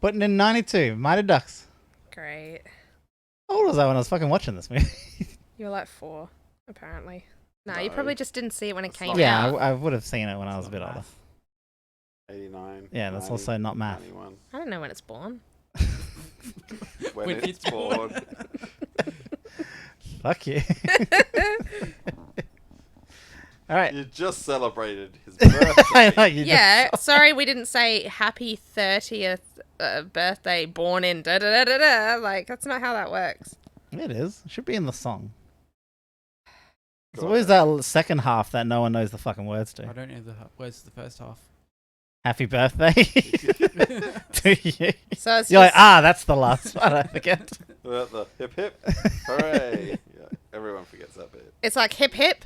Putting in 92. Mighty Ducks. Great. How old was I when I was fucking watching this movie? You were like 4, apparently. No, you No. probably just didn't see it when it came Yeah, out. I would have seen it when I was a bit older. 89. Yeah, that's 90, also not math. 91. I don't know when it's born. When When it's born. Fuck you. All right. You just celebrated his birthday. I know, you Yeah, sorry we didn't say happy 30th birthday born in da-da-da-da-da. Like, that's not how that works. It is. It should be in the song. There's God. always that second half that no one knows the fucking words I to. don't know the words to the first half. Happy birthday to you. So it's You're like, just, that's the last one. I forget. The hip hip. Hooray. Yeah, everyone forgets that bit. it's like hip hip.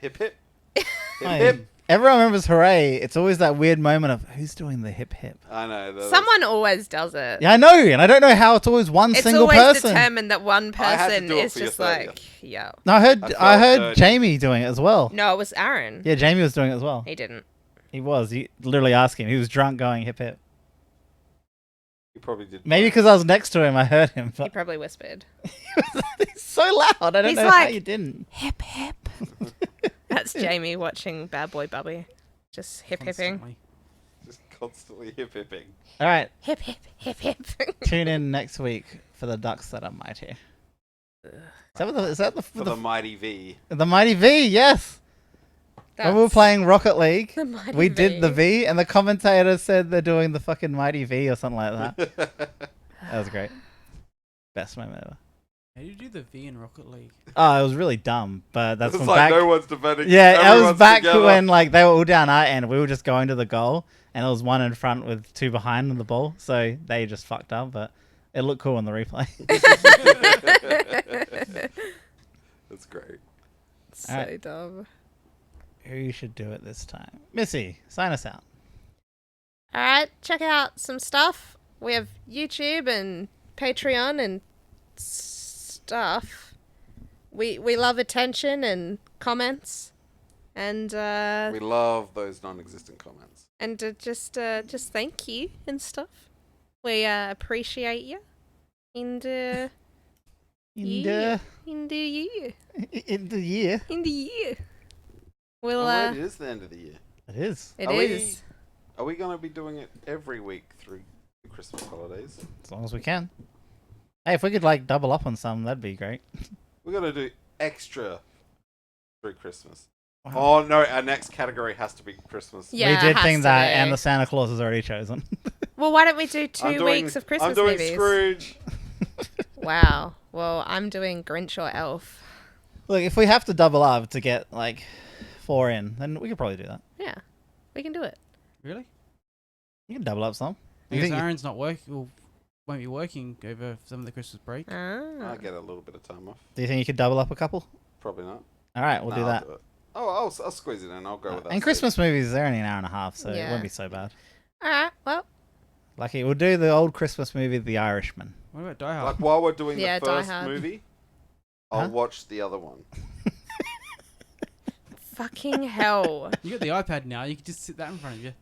Hip hip. Hip I hip. mean, everyone remembers hooray. It's always that weird moment of who's doing the hip hip. I know. Someone always does it. Yeah, I know, and I don't know how it's always one It's single always person. determined that one I had to person do it is for your just 30th. like, yo. No, I felt heard dirty. Jamie doing it as well. No, it was Aaron. Yeah, Jamie was doing it as well. He didn't. He was. You literally asked him. He was drunk going hip hip. You probably did. Maybe because I was next to him, I heard him. He But probably whispered. he's so loud. I don't He's know how like- you didn't. Hip hip. That's Jamie watching Bad Boy Bubby. Just hip hipping. Constantly. Just constantly hip hipping. All right, Hip hip hip hip. tune in next week for the Ducks that are mighty. Is that For the mighty V. the Mighty V? Yes. When we were playing Rocket League, the Mighty we did the V. V, and the commentator said they're doing the fucking Mighty V or something like that. That was great. Best moment ever. How do you do the V in Rocket League? Oh, it was really dumb, but that's It's from like back. no one's defending. Yeah, that was everyone's back together. when like they were all down our end. We were just going to the goal, and it was 1 in front with 2 behind on the ball. So they just fucked up, but it looked cool in the replay. That's great. So Alright. dumb. Who should do it this time? Missy, sign us out. All right, check out some stuff. We have YouTube and Patreon and stuff. We love attention and comments, and We love those non-existent comments. just thank you and stuff. We appreciate you, and In yeah, the in the year, in the year, in the year. We'll Oh, wait, it is the end of the year. it is. it Are is. Are we going to be doing it every week through the Christmas holidays? As long as we can. Hey, if we could like double up on some, that'd be great. We're going to do extra through Christmas. Wow. Oh, no, our next category has to be Christmas. Yeah, we it did has think to that, be. and the Santa Claus is already chosen. Well, why don't we do I'm 2 doing- weeks of Christmas I'm doing movies? Scrooge. Wow. Well, I'm doing Grinch or Elf. Look, if we have to double up to get like 4 in, then we could probably do that. Yeah, we can do it. Really? You can double up some. You Because think you- Aaron's not working, or won't be working over some of the Christmas break. Ah. I get a little bit of time off. do you think you could double up a couple? Probably not. All right, we'll No, do I'll that. it. Oh, I'll squeeze it in. I'll go with that. And Christmas movies, they're only an hour and a half, so it Yeah. won't be so bad. All right. Well, Lucky, we'll do the old Christmas movie, The Irishman. What about Die Hard? Like while we're doing Yeah, the Die first Hard. movie, I'll Huh? watch the other one. fucking hell. You got the iPad now. You can just sit that in front of you.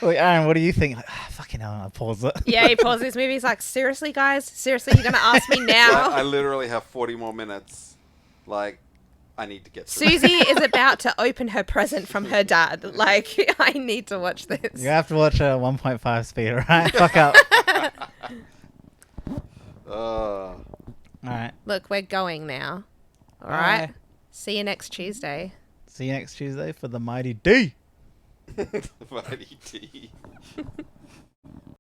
Wait, Aaron, what do you think? Like, fucking hell, I'll pause it. Yeah, he paused this movie. He's like, seriously, guys? Seriously, you're going to ask me I now? literally have 40 more minutes. Like, I need to get through. Susie is about to open her present from her dad. Like, I need to watch this. You have to watch a 1.5 speed, alright? Fuck up. Alright. Look, we're going now. All Bye. right. See you next Tuesday. See you next Tuesday for the Mighty D. Mighty D.